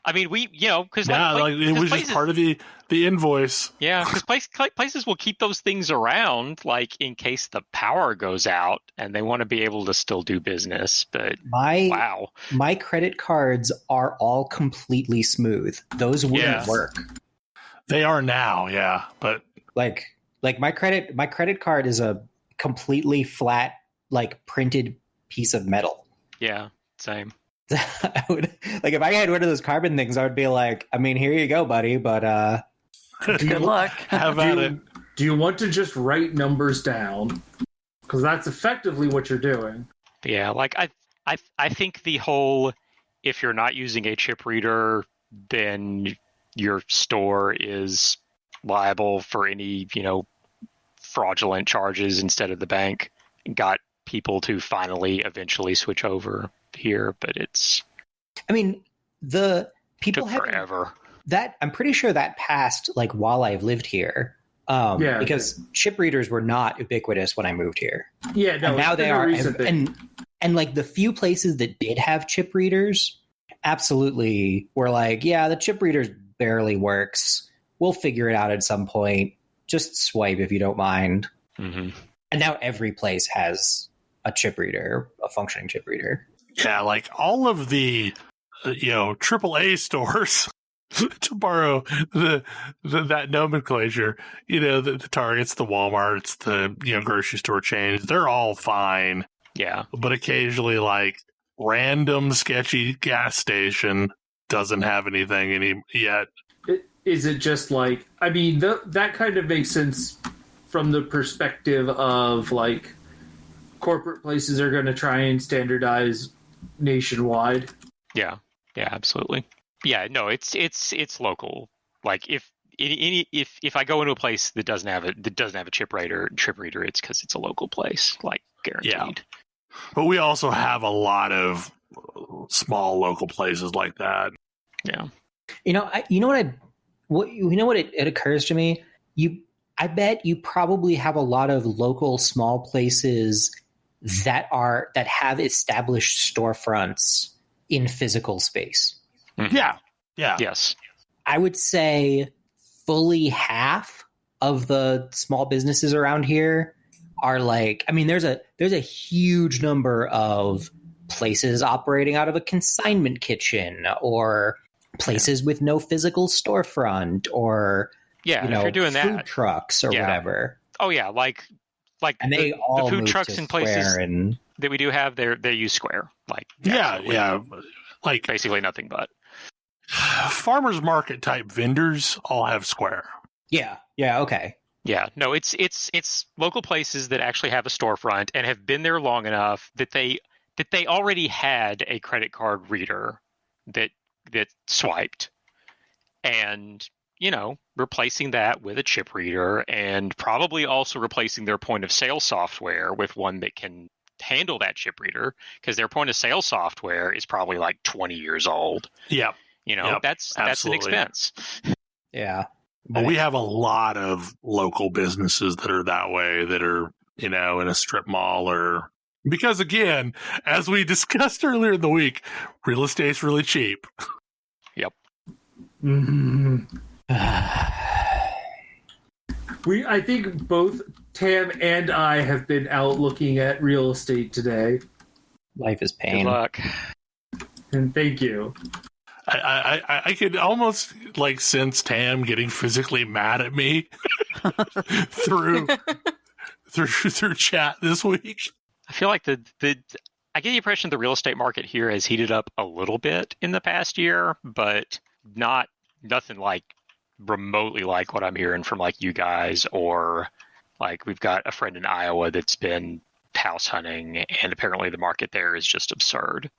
[SPEAKER 5] I mean, because
[SPEAKER 1] it was just part of the invoice.
[SPEAKER 5] Yeah, because places will keep those things around, like in case the power goes out, and they want to be able to still do business. But
[SPEAKER 4] my credit cards are all completely smooth. Those wouldn't work.
[SPEAKER 1] They are now, yeah, but
[SPEAKER 4] like my credit card is a completely flat, like printed piece of metal.
[SPEAKER 5] Yeah, same.
[SPEAKER 4] I would, like, if I had one of those carbon things, I would be like, I mean, here you go, buddy, but
[SPEAKER 2] good luck.
[SPEAKER 1] Have at it.
[SPEAKER 3] Do you want to just write numbers down? Because that's effectively what you're doing.
[SPEAKER 5] Yeah, like I think the whole, if you're not using a chip reader, then your store is liable for any, fraudulent charges instead of the bank, got people to finally eventually switch over here, but
[SPEAKER 4] the people
[SPEAKER 5] took forever.
[SPEAKER 4] That I'm pretty sure that passed like while I've lived here. Because chip readers were not ubiquitous when I moved here.
[SPEAKER 3] Yeah, no,
[SPEAKER 4] and now they are. And like the few places that did have chip readers absolutely were like, yeah, the chip reader barely works. We'll figure it out at some point. Just swipe if you don't mind.
[SPEAKER 5] Mm-hmm.
[SPEAKER 4] And now every place has a chip reader, a functioning chip reader.
[SPEAKER 1] Yeah, like all of the, AAA stores to borrow that nomenclature, the Targets, the Walmarts, the grocery store chains, they're all fine.
[SPEAKER 5] Yeah.
[SPEAKER 1] But occasionally, like, random sketchy gas station doesn't have anything yet.
[SPEAKER 3] Is it just like, I mean, that kind of makes sense from the perspective of, like, corporate places are going to try and standardize nationwide.
[SPEAKER 5] Yeah, absolutely. Yeah, no, it's local. Like if I go into a place that doesn't have a chip reader, it's because it's a local place, like guaranteed.
[SPEAKER 1] Yeah. But we also have a lot of small local places like that.
[SPEAKER 5] Yeah.
[SPEAKER 4] It occurs to me. I bet you probably have a lot of local small places that have established storefronts in physical space.
[SPEAKER 5] Mm-hmm.
[SPEAKER 1] Yeah.
[SPEAKER 5] Yes.
[SPEAKER 4] I would say fully half of the small businesses around here are like, I mean, there's a huge number of places operating out of a consignment kitchen or places with no physical storefront or
[SPEAKER 5] if you're doing
[SPEAKER 4] food
[SPEAKER 5] that,
[SPEAKER 4] trucks or whatever.
[SPEAKER 5] Oh yeah, like
[SPEAKER 4] and they all
[SPEAKER 5] the food trucks in places
[SPEAKER 4] and
[SPEAKER 5] that we do have, they use Square. Like
[SPEAKER 1] like
[SPEAKER 5] basically nothing but
[SPEAKER 1] farmers market type vendors all have Square.
[SPEAKER 4] Yeah, okay.
[SPEAKER 5] Yeah, no, it's local places that actually have a storefront and have been there long enough that they already had a credit card reader that swiped, and replacing that with a chip reader, and probably also replacing their point of sale software with one that can handle that chip reader, because their point of sale software is probably like 20 years old.
[SPEAKER 1] Yep.
[SPEAKER 5] That's an expense.
[SPEAKER 4] Yeah.
[SPEAKER 1] But we have a lot of local businesses that are that way, that are, in a strip mall, or because, again, as we discussed earlier in the week, real estate's really cheap.
[SPEAKER 5] Yep.
[SPEAKER 3] Mm-hmm. I think both Tam and I have been out looking at real estate today.
[SPEAKER 4] Life is pain.
[SPEAKER 5] Good luck.
[SPEAKER 3] And thank you.
[SPEAKER 1] I could almost sense Tam getting physically mad at me through chat this week.
[SPEAKER 5] I feel like I get the impression the real estate market here has heated up a little bit in the past year, but nothing like remotely like what I'm hearing from like you guys, or like we've got a friend in Iowa that's been house hunting, and apparently the market there is just absurd.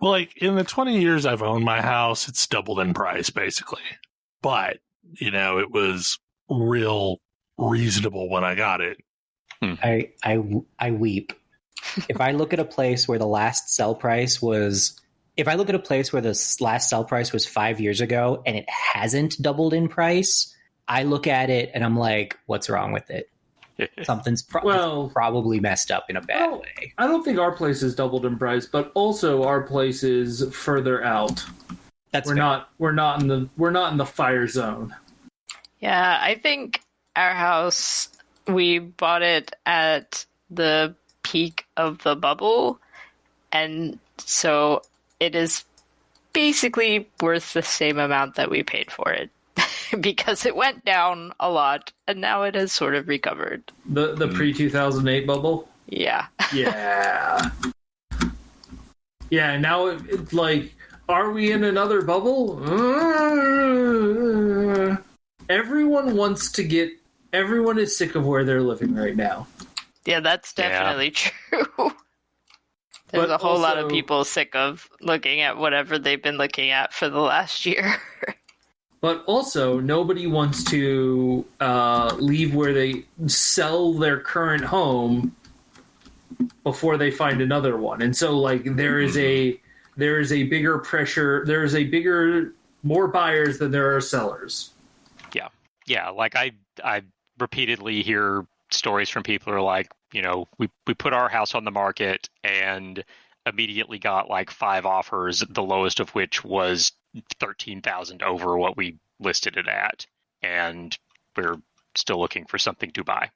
[SPEAKER 1] Well, like, in the 20 years I've owned my house, it's doubled in price, basically. But, it was real reasonable when I got it.
[SPEAKER 4] I weep. If I look at a place where the last sell price was 5 years ago and it hasn't doubled in price, I look at it and I'm like, what's wrong with it? Something's probably messed up in a bad way.
[SPEAKER 3] I don't think our place is doubled in price, but also our place is further out. We're not in the fire zone.
[SPEAKER 2] Yeah, I think our house, we bought it at the peak of the bubble, and so it is basically worth the same amount that we paid for it. Because it went down a lot, and now it has sort of recovered.
[SPEAKER 3] The pre-2008 bubble?
[SPEAKER 2] Yeah.
[SPEAKER 3] Yeah. Yeah, now it's like, are we in another bubble? Everyone is sick of where they're living right now.
[SPEAKER 2] Yeah, that's definitely true. There's a whole lot of people sick of looking at whatever they've been looking at for the last year.
[SPEAKER 3] But also, nobody wants to leave where they sell their current home before they find another one. And so, like, there is a bigger pressure. There is more buyers than there are sellers.
[SPEAKER 5] Yeah. Like I repeatedly hear stories from people who are like, we put our house on the market and immediately got like 5 offers, the lowest of which was 13,000 over what we listed it at, and we're still looking for something to buy.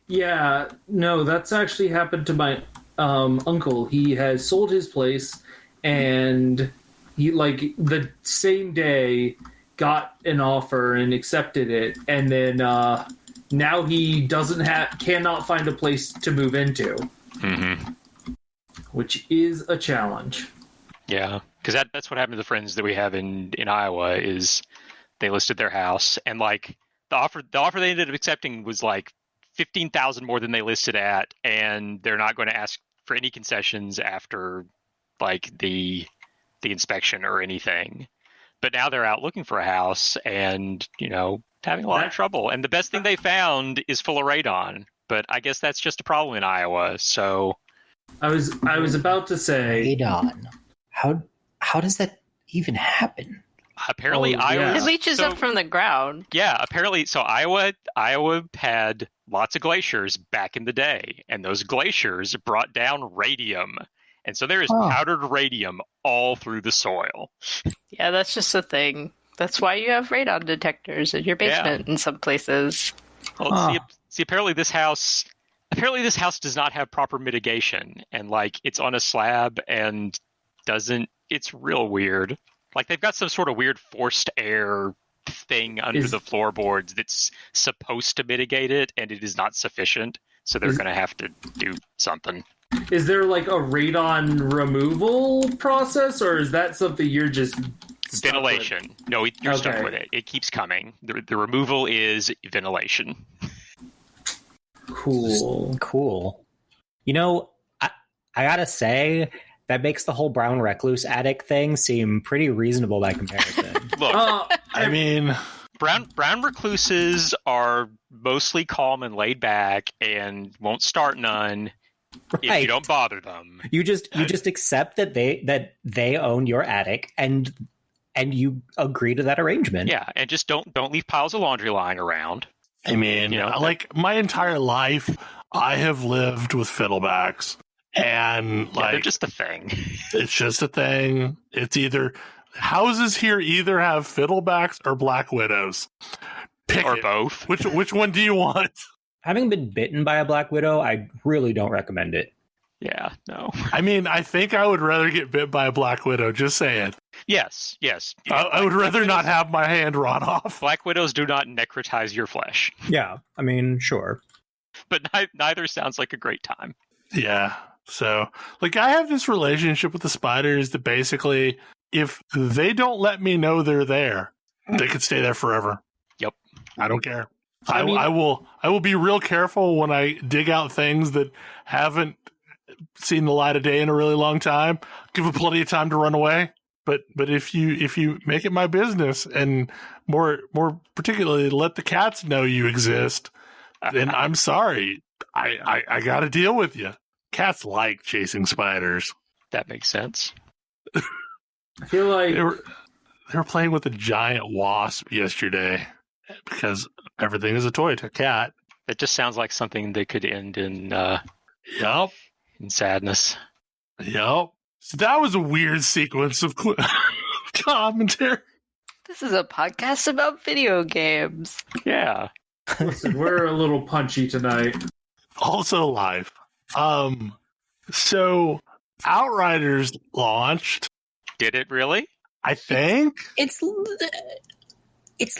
[SPEAKER 3] Yeah, no, that's actually happened to my uncle. He has sold his place, and he like the same day got an offer and accepted it, and then now he cannot find a place to move into, which is a challenge.
[SPEAKER 5] Yeah, because that's what happened to the friends that we have in Iowa. Is they listed their house, and like the offer they ended up accepting was like 15,000 more than they listed at, and they're not going to ask for any concessions after like the inspection or anything. But now they're out looking for a house, and having a lot of trouble. And the best thing they found is full of radon. But I guess that's just a problem in Iowa. So
[SPEAKER 3] I was about to say
[SPEAKER 4] radon. How does that even happen?
[SPEAKER 5] Apparently, Iowa.
[SPEAKER 2] It leaches up from the ground.
[SPEAKER 5] Yeah, apparently. So Iowa had lots of glaciers back in the day, and those glaciers brought down radium, and so there is powdered radium all through the soil.
[SPEAKER 2] Yeah, that's just a thing. That's why you have radon detectors in your basement in some places.
[SPEAKER 5] Well, see, apparently this house does not have proper mitigation, and like it's on a slab and doesn't. It's real weird. Like they've got some sort of weird forced air thing under the floorboards that's supposed to mitigate it, and it is not sufficient. So they're going to have to do something.
[SPEAKER 3] Is there like a radon removal process, or is that something you're just
[SPEAKER 5] ventilation? No, you're stuck with it. It keeps coming. The removal is ventilation.
[SPEAKER 4] Cool. I gotta say, that makes the whole brown recluse attic thing seem pretty reasonable by comparison.
[SPEAKER 5] Look,
[SPEAKER 1] I mean,
[SPEAKER 5] brown recluses are mostly calm and laid back and won't start none if you don't bother them.
[SPEAKER 4] You just accept that they own your attic and you agree to that arrangement.
[SPEAKER 5] Yeah, and just don't leave piles of laundry lying around.
[SPEAKER 1] I mean, like my entire life, I have lived with fiddlebacks. And like,
[SPEAKER 5] they're just a thing.
[SPEAKER 1] It's just a thing. It's either houses here either have fiddlebacks or black widows. Pick
[SPEAKER 5] or
[SPEAKER 1] it.
[SPEAKER 5] Both.
[SPEAKER 1] Which one do you want?
[SPEAKER 4] Having been bitten by a black widow, I really don't recommend it.
[SPEAKER 5] Yeah, no.
[SPEAKER 1] I mean, I think I would rather get bit by a black widow. Just saying.
[SPEAKER 5] Yes.
[SPEAKER 1] I would rather not have my hand rot off.
[SPEAKER 5] Black widows do not necrotize your flesh.
[SPEAKER 4] Yeah, I mean, sure.
[SPEAKER 5] But neither sounds like a great time.
[SPEAKER 1] Yeah. So, like, I have this relationship with the spiders that basically, if they don't let me know they're there, they could stay there forever.
[SPEAKER 5] Yep.
[SPEAKER 1] I don't care. I will be real careful when I dig out things that haven't seen the light of day in a really long time. Give them plenty of time to run away. But if you make it my business, and more particularly let the cats know you exist, then I'm sorry. I got to deal with you. Cats like chasing spiders.
[SPEAKER 5] That makes sense.
[SPEAKER 3] I feel like
[SPEAKER 1] they were playing with a giant wasp yesterday because everything is a toy to a cat.
[SPEAKER 5] It just sounds like something that could end in in sadness.
[SPEAKER 1] Yep. So that was a weird sequence of commentary.
[SPEAKER 2] This is a podcast about video games.
[SPEAKER 5] Yeah.
[SPEAKER 3] Listen, we're a little punchy tonight.
[SPEAKER 1] Also live. So Outriders launched.
[SPEAKER 5] Did it really?
[SPEAKER 1] I think
[SPEAKER 4] it's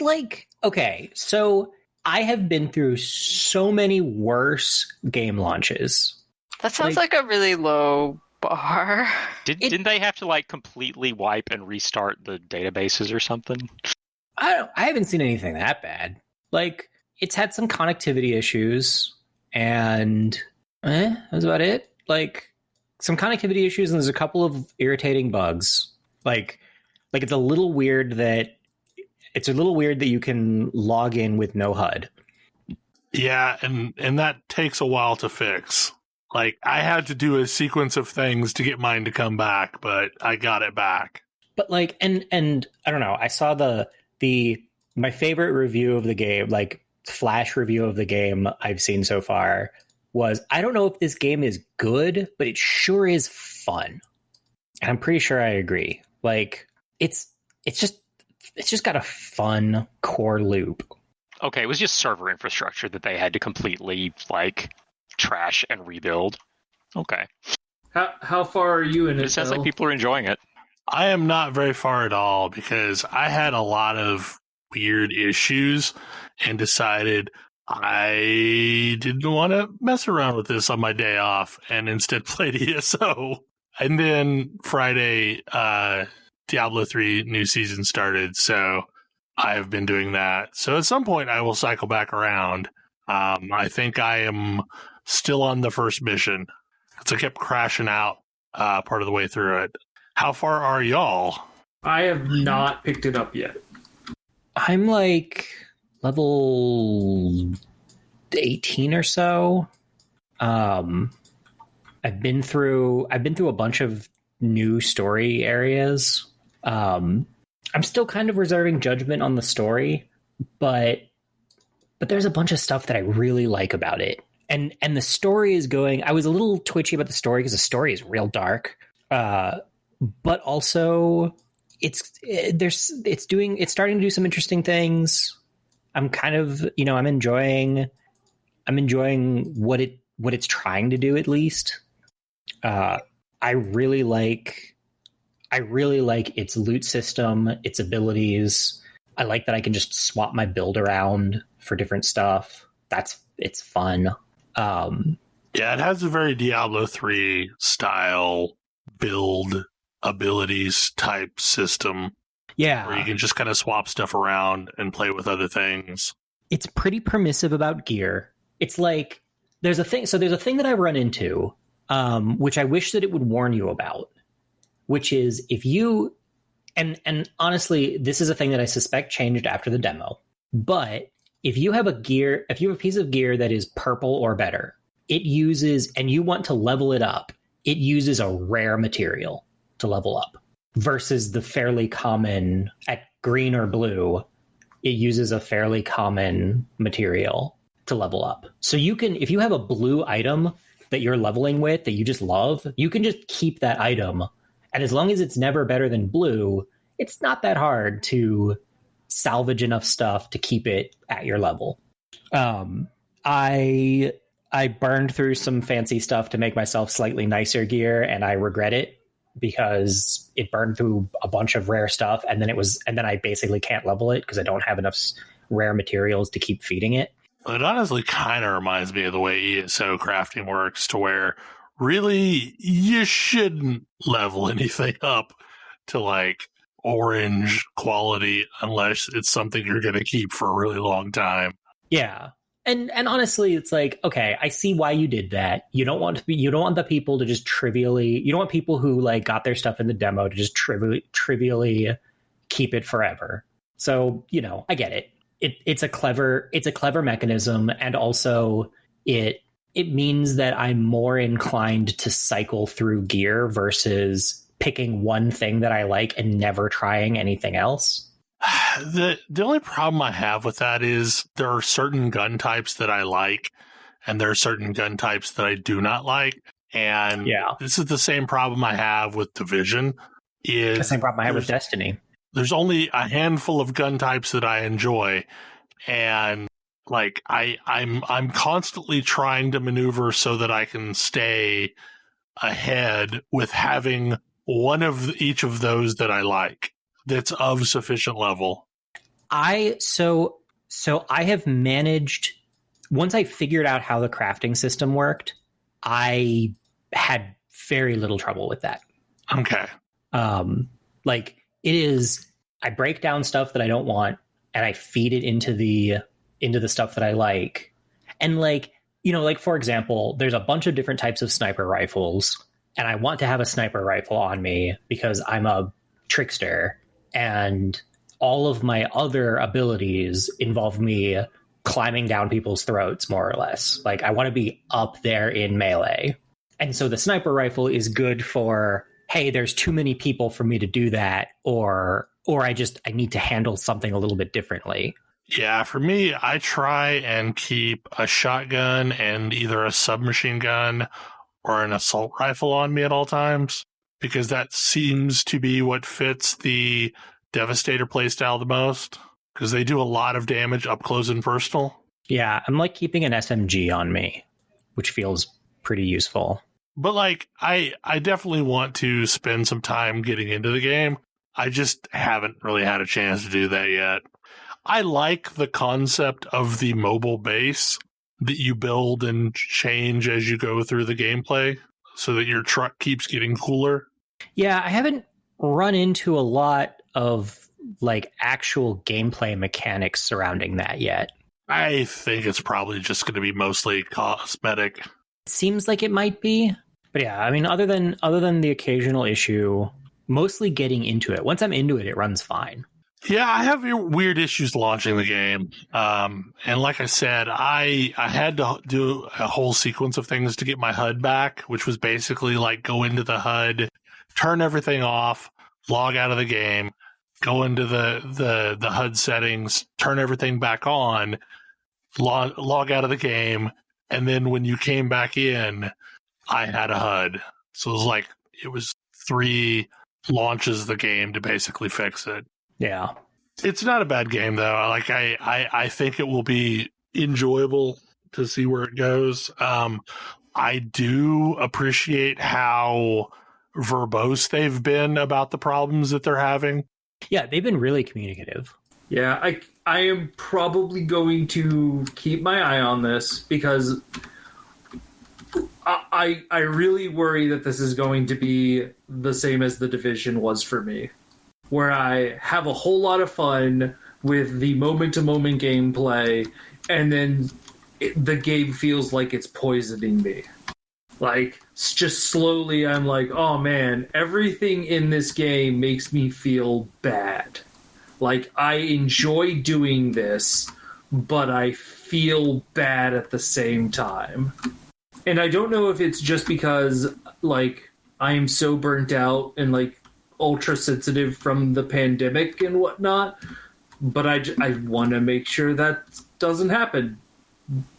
[SPEAKER 4] like, okay, so I have been through so many worse game launches.
[SPEAKER 2] That sounds like a really low bar.
[SPEAKER 5] Didn't they have to like completely wipe and restart the databases or something?
[SPEAKER 4] I haven't seen anything that bad. Like, it's had some connectivity issues, and that's about it. Like, some connectivity issues, and there's a couple of irritating bugs. Like it's a little weird that you can log in with no HUD.
[SPEAKER 1] Yeah, and that takes a while to fix. Like, I had to do a sequence of things to get mine to come back, but I got it back.
[SPEAKER 4] But like, and I don't know, I saw my favorite review of the game, like flash review of the game I've seen so far, was, I don't know if this game is good, but it sure is fun. And I'm pretty sure I agree. Like, it's just got a fun core loop.
[SPEAKER 5] Okay, it was just server infrastructure that they had to completely like trash and rebuild. Okay.
[SPEAKER 3] How far are you in it?
[SPEAKER 5] It sounds like people are enjoying it.
[SPEAKER 1] I am not very far at all because I had a lot of weird issues and decided I didn't want to mess around with this on my day off and instead played ESO. And then Friday, Diablo 3 new season started, so I have been doing that. So at some point I will cycle back around. I think I am still on the first mission. So I kept crashing out part of the way through it. How far are y'all?
[SPEAKER 3] I have not picked it up yet.
[SPEAKER 4] I'm like level 18 or so. I've been through a bunch of new story areas. I'm still kind of reserving judgment on the story, but there's a bunch of stuff that I really like about it. And the story is going. I was a little twitchy about the story because the story is real dark. But also it's starting to do some interesting things. I'm kind of, I'm enjoying what it's trying to do, at least. I really like its loot system, its abilities. I like that I can just swap my build around for different stuff. It's fun.
[SPEAKER 1] Yeah, it has a very Diablo 3 style build abilities type system.
[SPEAKER 4] Yeah.
[SPEAKER 1] Where you can just kind of swap stuff around and play with other things.
[SPEAKER 4] It's pretty permissive about gear. It's like there's a thing that I run into, which I wish that it would warn you about, which is if you and honestly, this is a thing that I suspect changed after the demo. But if you have a piece of gear that is purple or better, it uses, and you want to level it up, it uses a rare material to level up versus the fairly common at green or blue. It uses a fairly common material to level up. So you can, if you have a blue item that you're leveling with that you just love, you can just keep that item. And as long as it's never better than blue, it's not that hard to salvage enough stuff to keep it at your level. I burned through some fancy stuff to make myself slightly nicer gear, and I regret it because it burned through a bunch of rare stuff, and then I basically can't level it because I don't have enough rare materials to keep feeding it.
[SPEAKER 1] It honestly kind of reminds me of the way ESO crafting works, to where really you shouldn't level anything up to like orange quality unless it's something you're going to keep for a really long time.
[SPEAKER 4] Yeah. And honestly, it's like, okay, I see why you did that. You don't want the people to just you don't want people who like got their stuff in the demo to just trivially keep it forever. So, I get it. It's a clever mechanism, and also it means that I'm more inclined to cycle through gear versus picking one thing that I like and never trying anything else.
[SPEAKER 1] The only problem I have with that is there are certain gun types that I like, and there are certain gun types that I do not like. And this is the same problem I have with Division. Is
[SPEAKER 4] the same problem I have with Destiny.
[SPEAKER 1] There's only a handful of gun types that I enjoy, and like I'm constantly trying to maneuver so that I can stay ahead with having one of each of those that I like that's of sufficient level.
[SPEAKER 4] So I have managed, once I figured out how the crafting system worked, I had very little trouble with that.
[SPEAKER 1] Okay.
[SPEAKER 4] Like it is, I break down stuff that I don't want and I feed it into the stuff that I like. And like, like for example, there's a bunch of different types of sniper rifles, and I want to have a sniper rifle on me because I'm a trickster, and all of my other abilities involve me climbing down people's throats, more or less. Like I want to be up there in melee. And so the sniper rifle is good for, hey, there's too many people for me to do that, or I need to handle something a little bit differently.
[SPEAKER 1] Yeah, for me, I try and keep a shotgun and either a submachine gun or an assault rifle on me at all times, because that seems to be what fits the Devastator playstyle the most, because they do a lot of damage up close and personal.
[SPEAKER 4] Yeah, I'm like keeping an SMG on me, which feels pretty useful.
[SPEAKER 1] But like, I definitely want to spend some time getting into the game. I just haven't really had a chance to do that yet. I like the concept of the mobile base that you build and change as you go through the gameplay so that your truck keeps getting cooler.
[SPEAKER 4] Yeah, I haven't run into a lot of like actual gameplay mechanics surrounding that yet.
[SPEAKER 1] I think it's probably just going to be mostly cosmetic.
[SPEAKER 4] It seems like it might be. But yeah, I mean, other than the occasional issue, mostly getting into it. Once I'm into it, it runs fine.
[SPEAKER 1] Yeah, I have weird issues launching the game. And like I said, I had to do a whole sequence of things to get my HUD back, which was basically like go into the HUD, turn everything off, log out of the game, go into the HUD settings, turn everything back on, log out of the game, and then when you came back in, I had a HUD. So it was 3 launches of the game to basically fix it.
[SPEAKER 4] Yeah.
[SPEAKER 1] It's not a bad game, though. Like I think it will be enjoyable to see where it goes. I do appreciate how verbose they've been about the problems that they're having.
[SPEAKER 4] Yeah, they've been really communicative.
[SPEAKER 3] Yeah, I am probably going to keep my eye on this because I really worry that this is going to be the same as The Division was for me, where I have a whole lot of fun with the moment-to-moment gameplay, and then the game feels like it's poisoning me. Like, just slowly I'm like, oh man, everything in this game makes me feel bad. Like, I enjoy doing this, but I feel bad at the same time. And I don't know if it's just because, like, I am so burnt out and, like, ultra sensitive from the pandemic and whatnot, but I want to make sure that doesn't happen.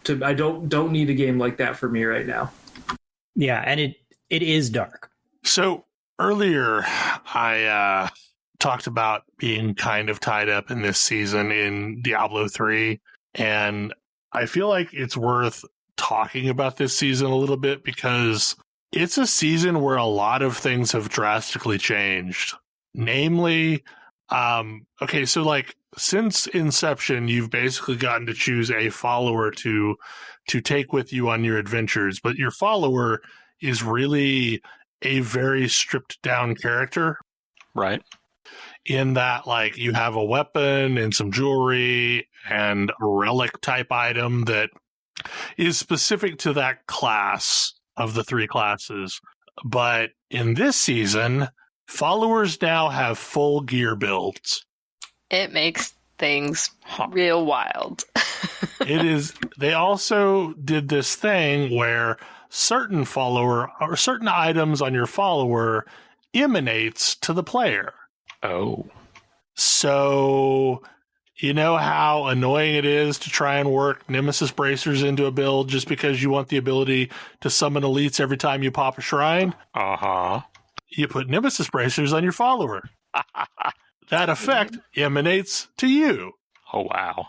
[SPEAKER 3] I don't need a game like that for me right now.
[SPEAKER 4] Yeah, and it is dark.
[SPEAKER 1] So earlier, I talked about being kind of tied up in this season in Diablo 3, and I feel like it's worth talking about this season a little bit because it's a season where a lot of things have drastically changed. Namely, so like since inception, you've basically gotten to choose a follower to take with you on your adventures, but your follower is really a very stripped down character.
[SPEAKER 5] Right.
[SPEAKER 1] In that, like, you have a weapon and some jewelry and a relic type item that is specific to that class of the 3 classes. But in this season, followers now have full gear builds.
[SPEAKER 2] It makes things real wild.
[SPEAKER 1] It is. They also did this thing where certain follower or certain items on your follower emanates to the player.
[SPEAKER 5] Oh.
[SPEAKER 1] So, you know how annoying it is to try and work Nemesis Bracers into a build just because you want the ability to summon elites every time you pop a shrine?
[SPEAKER 5] Uh-huh.
[SPEAKER 1] You put Nemesis Bracers on your follower. That effect emanates to you.
[SPEAKER 5] Oh, wow.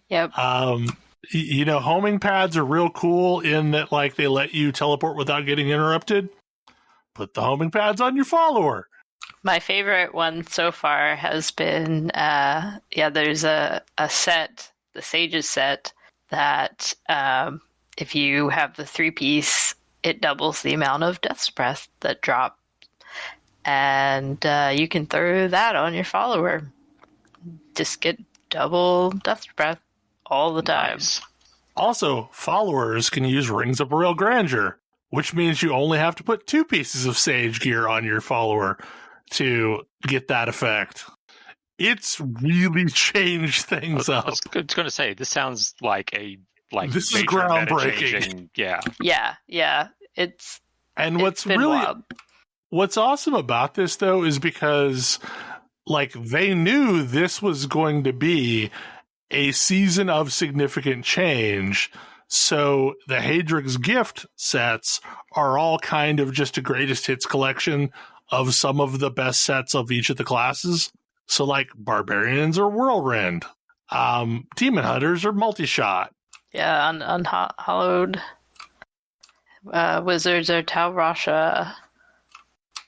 [SPEAKER 2] Yep.
[SPEAKER 1] Homing pads are real cool in that, like, they let you teleport without getting interrupted. Put the homing pads on your follower.
[SPEAKER 2] My favorite one so far has been, there's a set, the Sages set, that if you have the 3-piece, it doubles the amount of Death's Breath that drop. And you can throw that on your follower. Just get double Death's Breath all the time.
[SPEAKER 5] Nice.
[SPEAKER 1] Also, followers can use Rings of Royal Grandeur, which means you only have to put 2 pieces of Sage gear on your follower to get that effect. It's really changed things up.
[SPEAKER 5] I was going to say, this sounds like
[SPEAKER 1] this is groundbreaking.
[SPEAKER 2] Yeah.
[SPEAKER 1] What's awesome about this, though, is because, like, they knew this was going to be a season of significant change. So the Hadrig's gift sets are all kind of just a greatest hits collection of some of the best sets of each of the classes. So, like, Barbarians are Whirlwind. Demon Hunters are Multi-Shot.
[SPEAKER 2] Yeah, Unhallowed Wizards are Tal Rasha.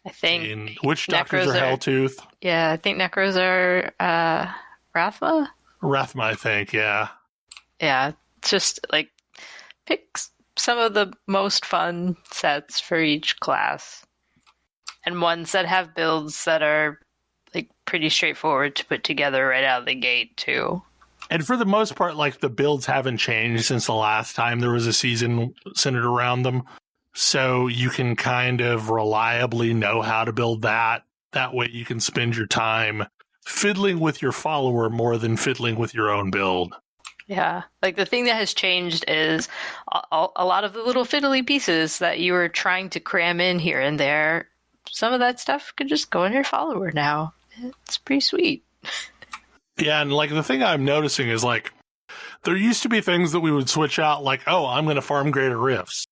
[SPEAKER 2] I think.
[SPEAKER 1] And witch doctors are Helltooth.
[SPEAKER 2] Yeah, I think Necros are Rathma.
[SPEAKER 1] Rathma, I think, yeah.
[SPEAKER 2] Yeah, it's just like pick some of the most fun sets for each class, and ones that have builds that are like pretty straightforward to put together right out of the gate too.
[SPEAKER 1] And for the most part, like the builds haven't changed since the last time there was a season centered around them. So you can kind of reliably know how to build that. That way you can spend your time fiddling with your follower more than fiddling with your own build.
[SPEAKER 2] Yeah, like the thing that has changed is a lot of the little fiddly pieces that you were trying to cram in here and there. Some of that stuff could just go in your follower now. It's pretty sweet.
[SPEAKER 1] Yeah, and like the thing I'm noticing is like there used to be things that we would switch out, like, oh, I'm going to farm Greater Rifts.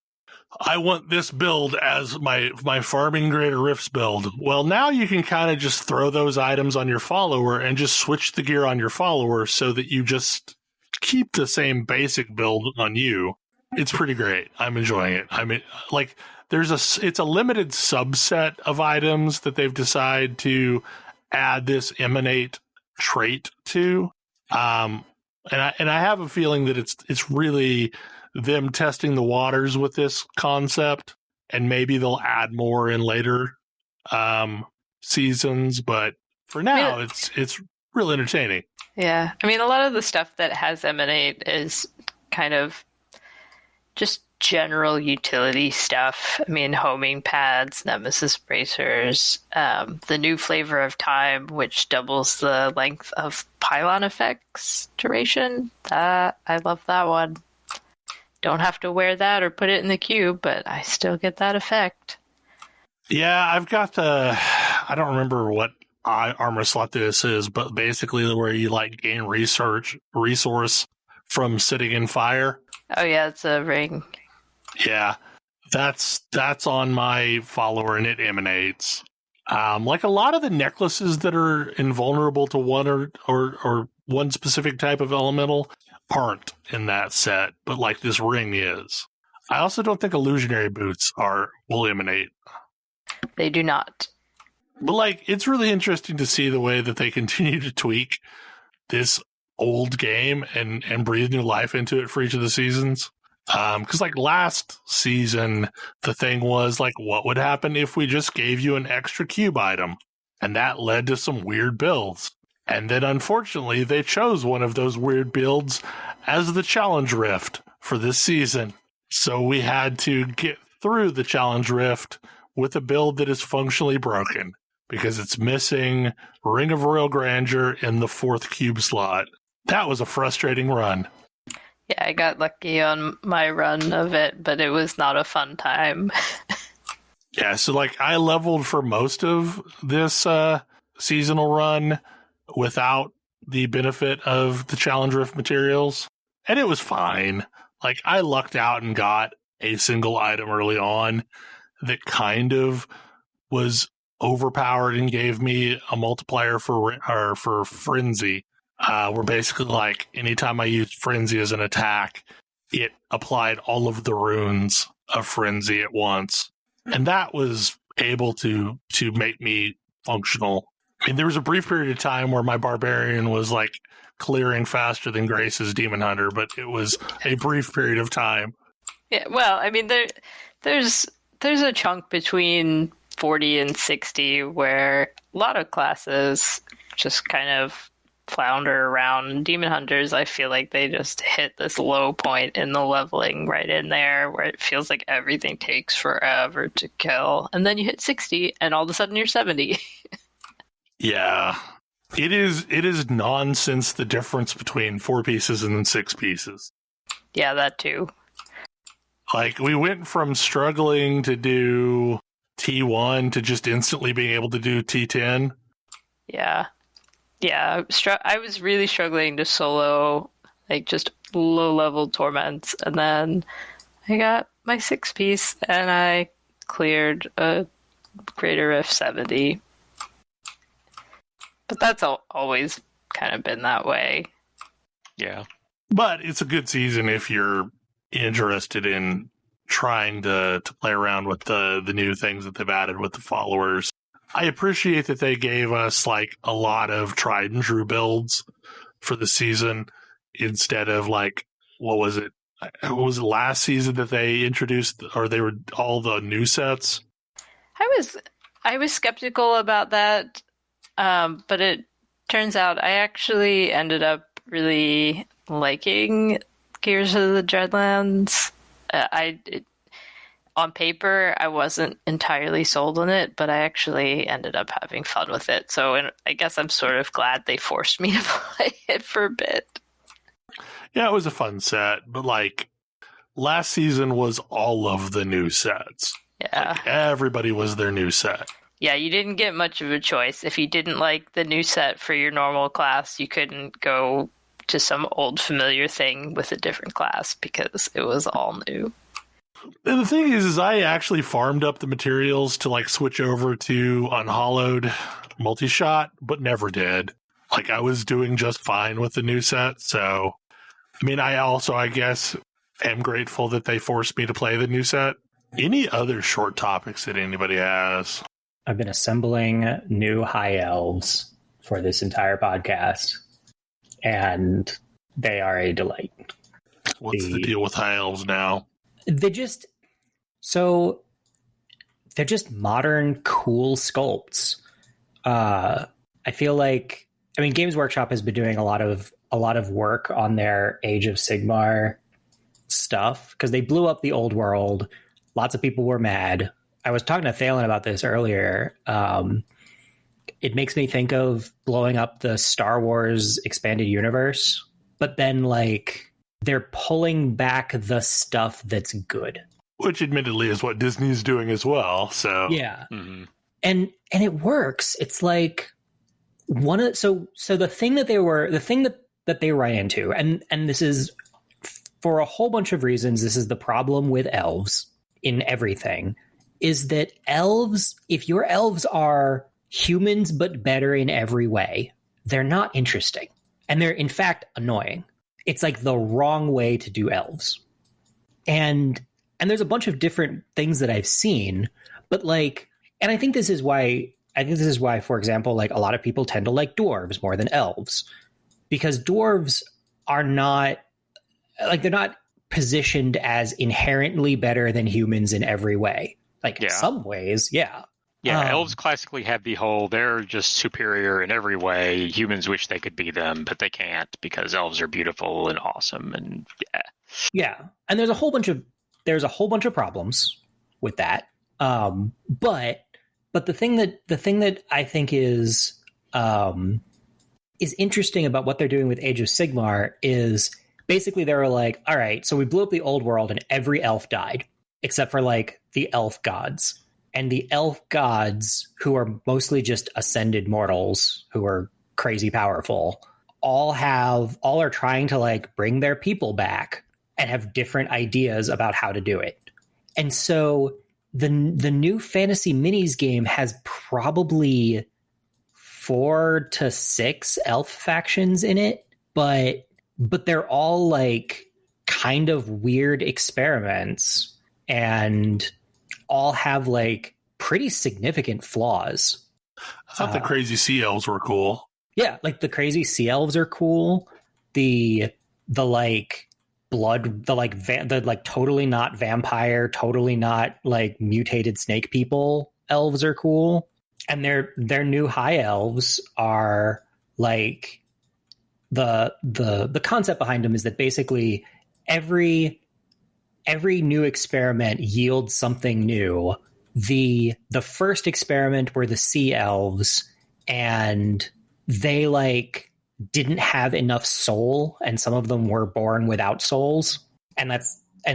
[SPEAKER 1] I want this build as my farming Greater Rifts build. Well, now you can kind of just throw those items on your follower and just switch the gear on your follower so that you just keep the same basic build on you. It's pretty great. I'm enjoying it. I mean, like, it's a limited subset of items that they've decided to add this emanate trait to. And I have a feeling that it's really them testing the waters with this concept, and maybe they'll add more in later seasons, but for now it's real entertaining.
[SPEAKER 2] Yeah, I mean, a lot of the stuff that has emanate is kind of just general utility stuff. I mean, homing pads, nemesis bracers, the new flavor of time, which doubles the length of pylon effects duration. I love that one. Don't have to wear that or put it in the cube, but I still get that effect.
[SPEAKER 1] Yeah, I've got I don't remember what armor slot this is, but basically where you like gain resource from sitting in fire.
[SPEAKER 2] Oh yeah, it's a ring.
[SPEAKER 1] Yeah, that's on my follower, and it emanates. Like a lot of the necklaces that are invulnerable to one or one specific type of elemental aren't in that set, but like this ring is. I also don't think illusionary boots will emanate.
[SPEAKER 2] They do not.
[SPEAKER 1] But like, it's really interesting to see the way that they continue to tweak this old game and breathe new life into it for each of the seasons. Because like last season, the thing was like, what would happen if we just gave you an extra cube item? And that led to some weird builds. And then unfortunately, they chose one of those weird builds as the Challenge Rift for this season. So we had to get through the Challenge Rift with a build that is functionally broken because it's missing Ring of Royal Grandeur in the 4th cube slot. That was a frustrating run.
[SPEAKER 2] Yeah, I got lucky on my run of it, but it was not a fun time.
[SPEAKER 1] Yeah, so like I leveled for most of this seasonal run without the benefit of the Challenge Rift materials, and it was fine. Like I lucked out and got a single item early on that kind of was overpowered and gave me a multiplier for Frenzy. Where basically, like, anytime I used Frenzy as an attack, it applied all of the runes of Frenzy at once. And that was able to make me functional. I mean, there was a brief period of time where my Barbarian was, like, clearing faster than Grace's Demon Hunter, but it was a brief period of time.
[SPEAKER 2] Yeah, well, I mean, there's a chunk between 40 and 60 where a lot of classes just kind of flounder around. Demon Hunters, I feel like they just hit this low point in the leveling right in there where it feels like everything takes forever to kill. And then you hit 60 and all of a sudden you're 70.
[SPEAKER 1] Yeah. It is nonsense, the difference between 4 pieces and then 6 pieces.
[SPEAKER 2] Yeah, that too.
[SPEAKER 1] Like, we went from struggling to do T1 to just instantly being able to do T10.
[SPEAKER 2] Yeah. Yeah, I was really struggling to solo, like, just low-level torments, and then I got my 6-piece, and I cleared a Greater Rift 70. But that's always kind of been that way.
[SPEAKER 5] Yeah.
[SPEAKER 1] But it's a good season if you're interested in trying to play around with the new things that they've added with the followers. I appreciate that they gave us like a lot of tried and true builds for the season instead of like, what was it last season that they introduced, or they were all the new sets?
[SPEAKER 2] I was skeptical about that, but it turns out I actually ended up really liking Gears of the Dreadlands. On paper, I wasn't entirely sold on it, but I actually ended up having fun with it. So I guess I'm sort of glad they forced me to play it for a bit.
[SPEAKER 1] Yeah, it was a fun set, but like last season was all of the new sets.
[SPEAKER 2] Yeah.
[SPEAKER 1] Like, everybody was their new set.
[SPEAKER 2] Yeah, you didn't get much of a choice. If you didn't like the new set for your normal class, you couldn't go to some old familiar thing with a different class because it was all new.
[SPEAKER 1] And the thing is I actually farmed up the materials to like switch over to unhollowed multi-shot, but never did. Like I was doing just fine with the new set. So, I mean, I also, I guess, am grateful that they forced me to play the new set. Any other short topics that anybody has?
[SPEAKER 4] I've been assembling new high elves for this entire podcast, and they are a delight.
[SPEAKER 1] What's the deal with high elves now?
[SPEAKER 4] They're just modern, cool sculpts. I feel like, I mean, Games Workshop has been doing a lot of work on their Age of Sigmar stuff because they blew up the old world. Lots of people were mad. I was talking to Thalen about this earlier. It makes me think of blowing up the Star Wars expanded universe, but then like they're pulling back the stuff that's good,
[SPEAKER 1] which admittedly is what Disney's doing as well. So
[SPEAKER 4] yeah, and it works. It's like so the thing that they ran into, and this is for a whole bunch of reasons. This is the problem with elves in everything, is that elves, if your elves are humans but better in every way, they're not interesting, and they're in fact annoying. It's like the wrong way to do elves. And there's a bunch of different things that I've seen, but like, and I think this is why, for example, like a lot of people tend to like dwarves more than elves, because dwarves are not, like, they're not positioned as inherently better than humans in every way. Like in some ways, yeah.
[SPEAKER 5] Yeah, elves classically have the whole, they're just superior in every way. Humans wish they could be them, but they can't because elves are beautiful and awesome, and yeah.
[SPEAKER 4] Yeah, and there's a whole bunch of problems with that. But the thing that I think is interesting about what they're doing with Age of Sigmar is basically they were like, all right, so we blew up the old world and every elf died except for like the elf gods. And the elf gods, who are mostly just ascended mortals who are crazy powerful, all are trying to like bring their people back and have different ideas about how to do it. And so the new Fantasy Minis game has probably 4 to 6 elf factions in it, but they're all like kind of weird experiments and all have like pretty significant flaws.
[SPEAKER 1] I thought the crazy sea elves were cool.
[SPEAKER 4] Yeah, like the crazy sea elves are cool. The like blood, the like totally not vampire, totally not like mutated snake people elves are cool. And their new high elves are like the concept behind them is that basically every new experiment yields something new. The first experiment were the sea elves, and they like didn't have enough soul, and some of them were born without souls, and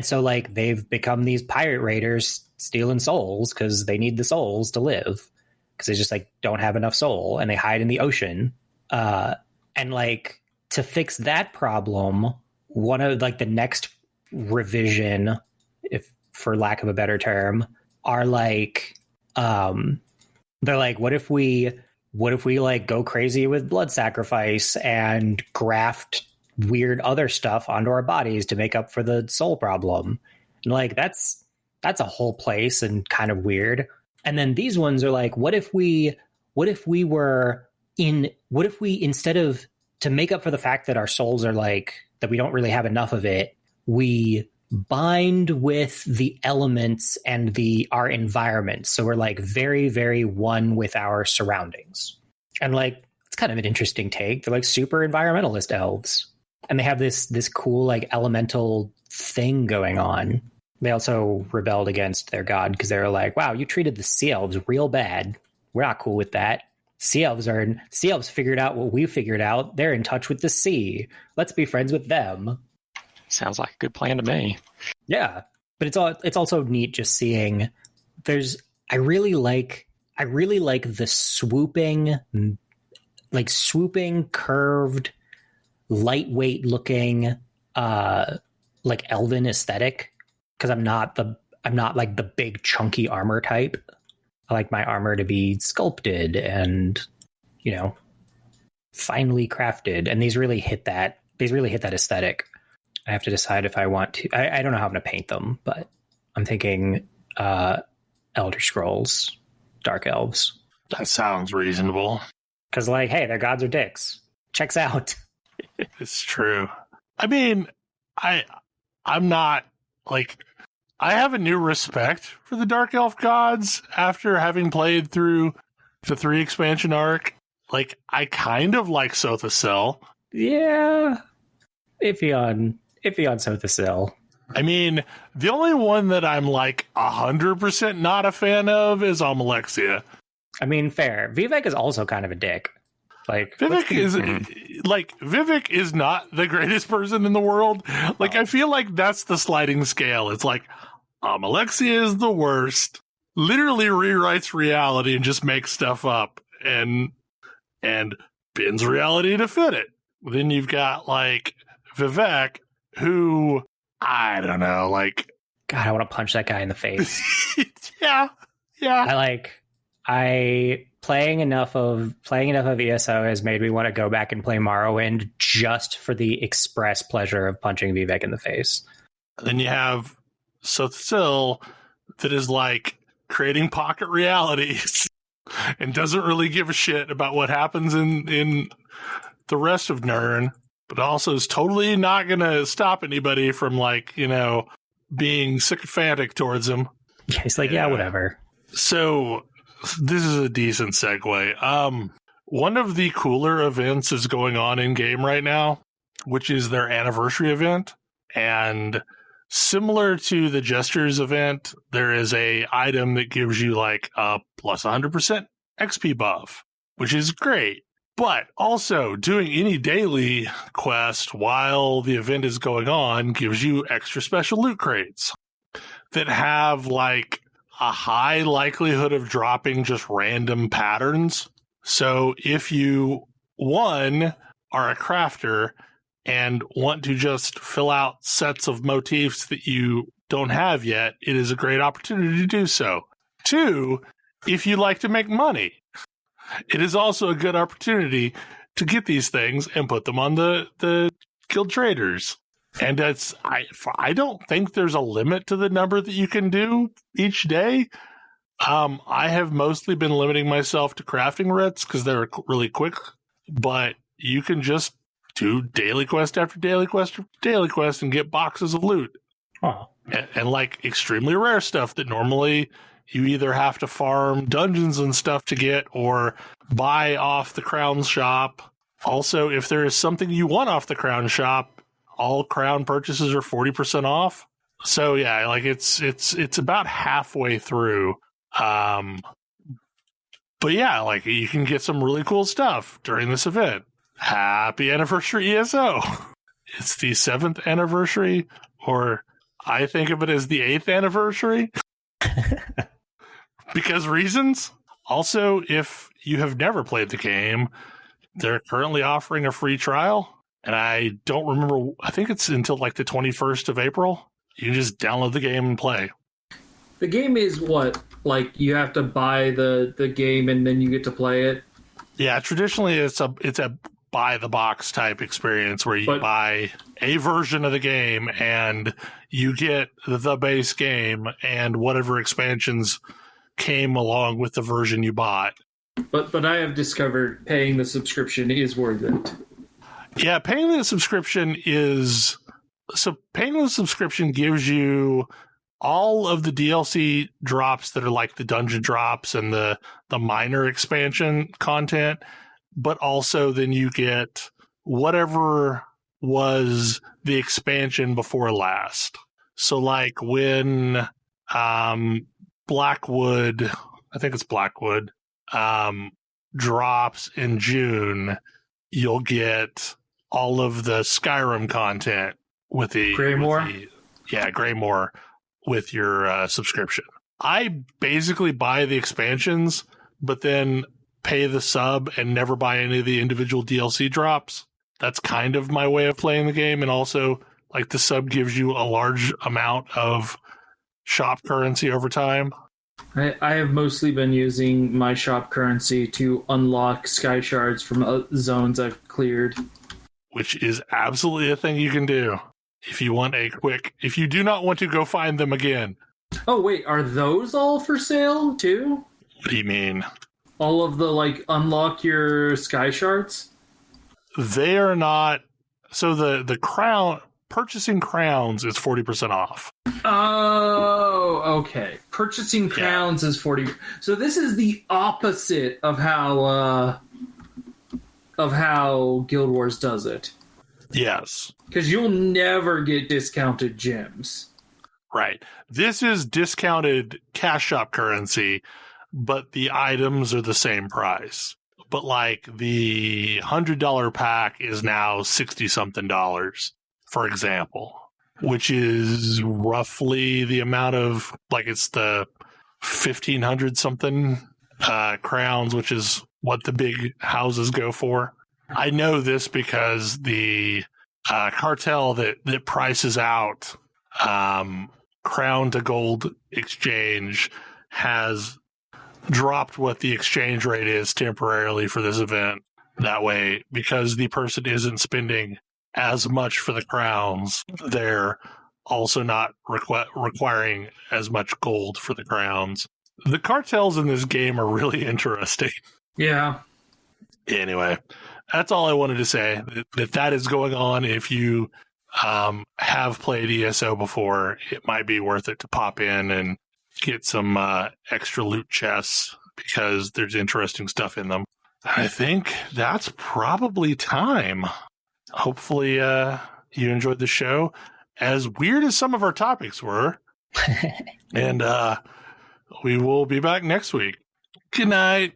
[SPEAKER 4] so like they've become these pirate raiders stealing souls because they need the souls to live, because they just like don't have enough soul, and they hide in the ocean. And like to fix that problem, one of like the next revision, if for lack of a better term, are like they're like, what if we like go crazy with blood sacrifice and graft weird other stuff onto our bodies to make up for the soul problem? And like that's that's a whole place and kind of weird. And then these ones are like, what if we instead of, to make up for the fact that our souls are like, that we don't really have enough of it, we bind with the elements and our environment. So we're like very, very one with our surroundings. And like, it's kind of an interesting take. They're like super environmentalist elves. And they have this cool like elemental thing going on. They also rebelled against their god because they were like, wow, you treated the sea elves real bad. We're not cool with that. Sea elves figured out what we figured out. They're in touch with the sea. Let's be friends with them.
[SPEAKER 5] Sounds like a good plan to me.
[SPEAKER 4] Yeah, but it's also neat just seeing. I really like the swooping, curved, lightweight looking, like elven aesthetic. Because I'm not like the big chunky armor type. I like my armor to be sculpted and, finely crafted. And these really hit that aesthetic. I have to decide if I want to. I don't know how I'm going to paint them, but I'm thinking Elder Scrolls, Dark Elves.
[SPEAKER 1] That sounds reasonable.
[SPEAKER 4] Because, like, hey, their gods are dicks. Checks out.
[SPEAKER 1] It's true. I mean, I'm not, like, I have a new respect for the Dark Elf gods after having played through the 3 expansion arc. Like, I kind of like Sothasel.
[SPEAKER 4] Yeah. Iffy on Sothasel.
[SPEAKER 1] I mean, the only one that I'm like 100% not a fan of is Almalexia.
[SPEAKER 4] I mean, fair. Vivek is also kind of a dick. Like
[SPEAKER 1] Vivek is not the greatest person in the world. Like, I feel like that's the sliding scale. It's like Almalexia is the worst. Literally rewrites reality and just makes stuff up and bends reality to fit it. Then you've got like Vivek, who I don't know, like,
[SPEAKER 4] God, I want to punch that guy in the face.
[SPEAKER 1] yeah.
[SPEAKER 4] Playing enough of ESO has made me want to go back and play Morrowind just for the express pleasure of punching Vivek in the face.
[SPEAKER 1] Then you have Sothasel that is like creating pocket realities and doesn't really give a shit about what happens in the rest of Nirn, but also is totally not going to stop anybody from, like, being sycophantic towards him.
[SPEAKER 4] Yeah, he's like, yeah, whatever.
[SPEAKER 1] So this is a decent segue. One of the cooler events is going on in game right now, which is their anniversary event. And similar to the Gestures event, there is a item that gives you like a plus 100% XP buff, which is great. But also, doing any daily quest while the event is going on gives you extra special loot crates that have like a high likelihood of dropping just random patterns. So if you, one, are a crafter and want to just fill out sets of motifs that you don't have yet, it is a great opportunity to do so. Two, if you like to make money, it is also a good opportunity to get these things and put them on the guild traders. And I don't think there's a limit to the number that you can do each day. I have mostly been limiting myself to crafting writs because they're really quick, but you can just do daily quest after daily quest after daily quest and get boxes of loot.
[SPEAKER 4] Oh.
[SPEAKER 1] And like extremely rare stuff that normally you either have to farm dungeons and stuff to get or buy off the Crown shop. Also, if there is something you want off the Crown shop, all Crown purchases are 40% off. So yeah, like it's about halfway through. But yeah, like you can get some really cool stuff during this event. Happy anniversary, ESO! It's the 7th anniversary, or I think of it as the 8th anniversary. Because reasons. Also, if you have never played the game, they're currently offering a free trial. And I don't remember, I think it's until like the 21st of April. You can just download the game and play.
[SPEAKER 3] The game is what? Like, you have to buy the game and then you get to play it?
[SPEAKER 1] Yeah, traditionally it's a buy the box type experience where you buy a version of the game and you get the base game and whatever expansions came along with the version you bought.
[SPEAKER 3] But I have discovered paying the subscription is worth it.
[SPEAKER 1] Yeah, paying the subscription gives you all of the DLC drops that are like the dungeon drops and the minor expansion content, but also then you get whatever was the expansion before last. So like when Blackwood, I think it's Blackwood, drops in June, you'll get all of the Skyrim content with the
[SPEAKER 3] Greymoor?
[SPEAKER 1] Greymoor with your subscription. I basically buy the expansions, but then pay the sub and never buy any of the individual DLC drops. That's kind of my way of playing the game, and also like the sub gives you a large amount of shop currency over time.
[SPEAKER 3] I have mostly been using my shop currency to unlock sky shards from zones I've cleared.
[SPEAKER 1] Which is absolutely a thing you can do if you want if you do not want to go find them again.
[SPEAKER 3] Oh wait, are those all for sale too?
[SPEAKER 1] What do you mean?
[SPEAKER 3] All of the unlock your sky shards?
[SPEAKER 1] They are not. So the crown, purchasing crowns is 40% off.
[SPEAKER 3] Oh, okay. Purchasing crowns is 40. So this is the opposite of how Guild Wars does it.
[SPEAKER 1] Yes.
[SPEAKER 3] Because you'll never get discounted gems.
[SPEAKER 1] Right. This is discounted cash shop currency, but the items are the same price. But like the $100 pack is now $60-something, for example, which is roughly the amount of, like, it's the 1,500 something crowns, which is what the big houses go for. I know this because the cartel that prices out crown to gold exchange has dropped what the exchange rate is temporarily for this event. That way, because the person isn't spending as much for the crowns, they're also not requiring as much gold for the crowns. The cartels in this game are really interesting.
[SPEAKER 3] Yeah.
[SPEAKER 1] Anyway, that's all I wanted to say. That is going on. If you have played ESO before, it might be worth it to pop in and get some extra loot chests because there's interesting stuff in them. I think that's probably time. Hopefully you enjoyed the show, as weird as some of our topics were. And we will be back next week. Good night.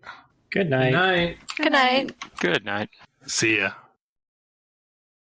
[SPEAKER 4] Good night.
[SPEAKER 3] Good night.
[SPEAKER 2] Good night.
[SPEAKER 5] Good night.
[SPEAKER 1] See ya.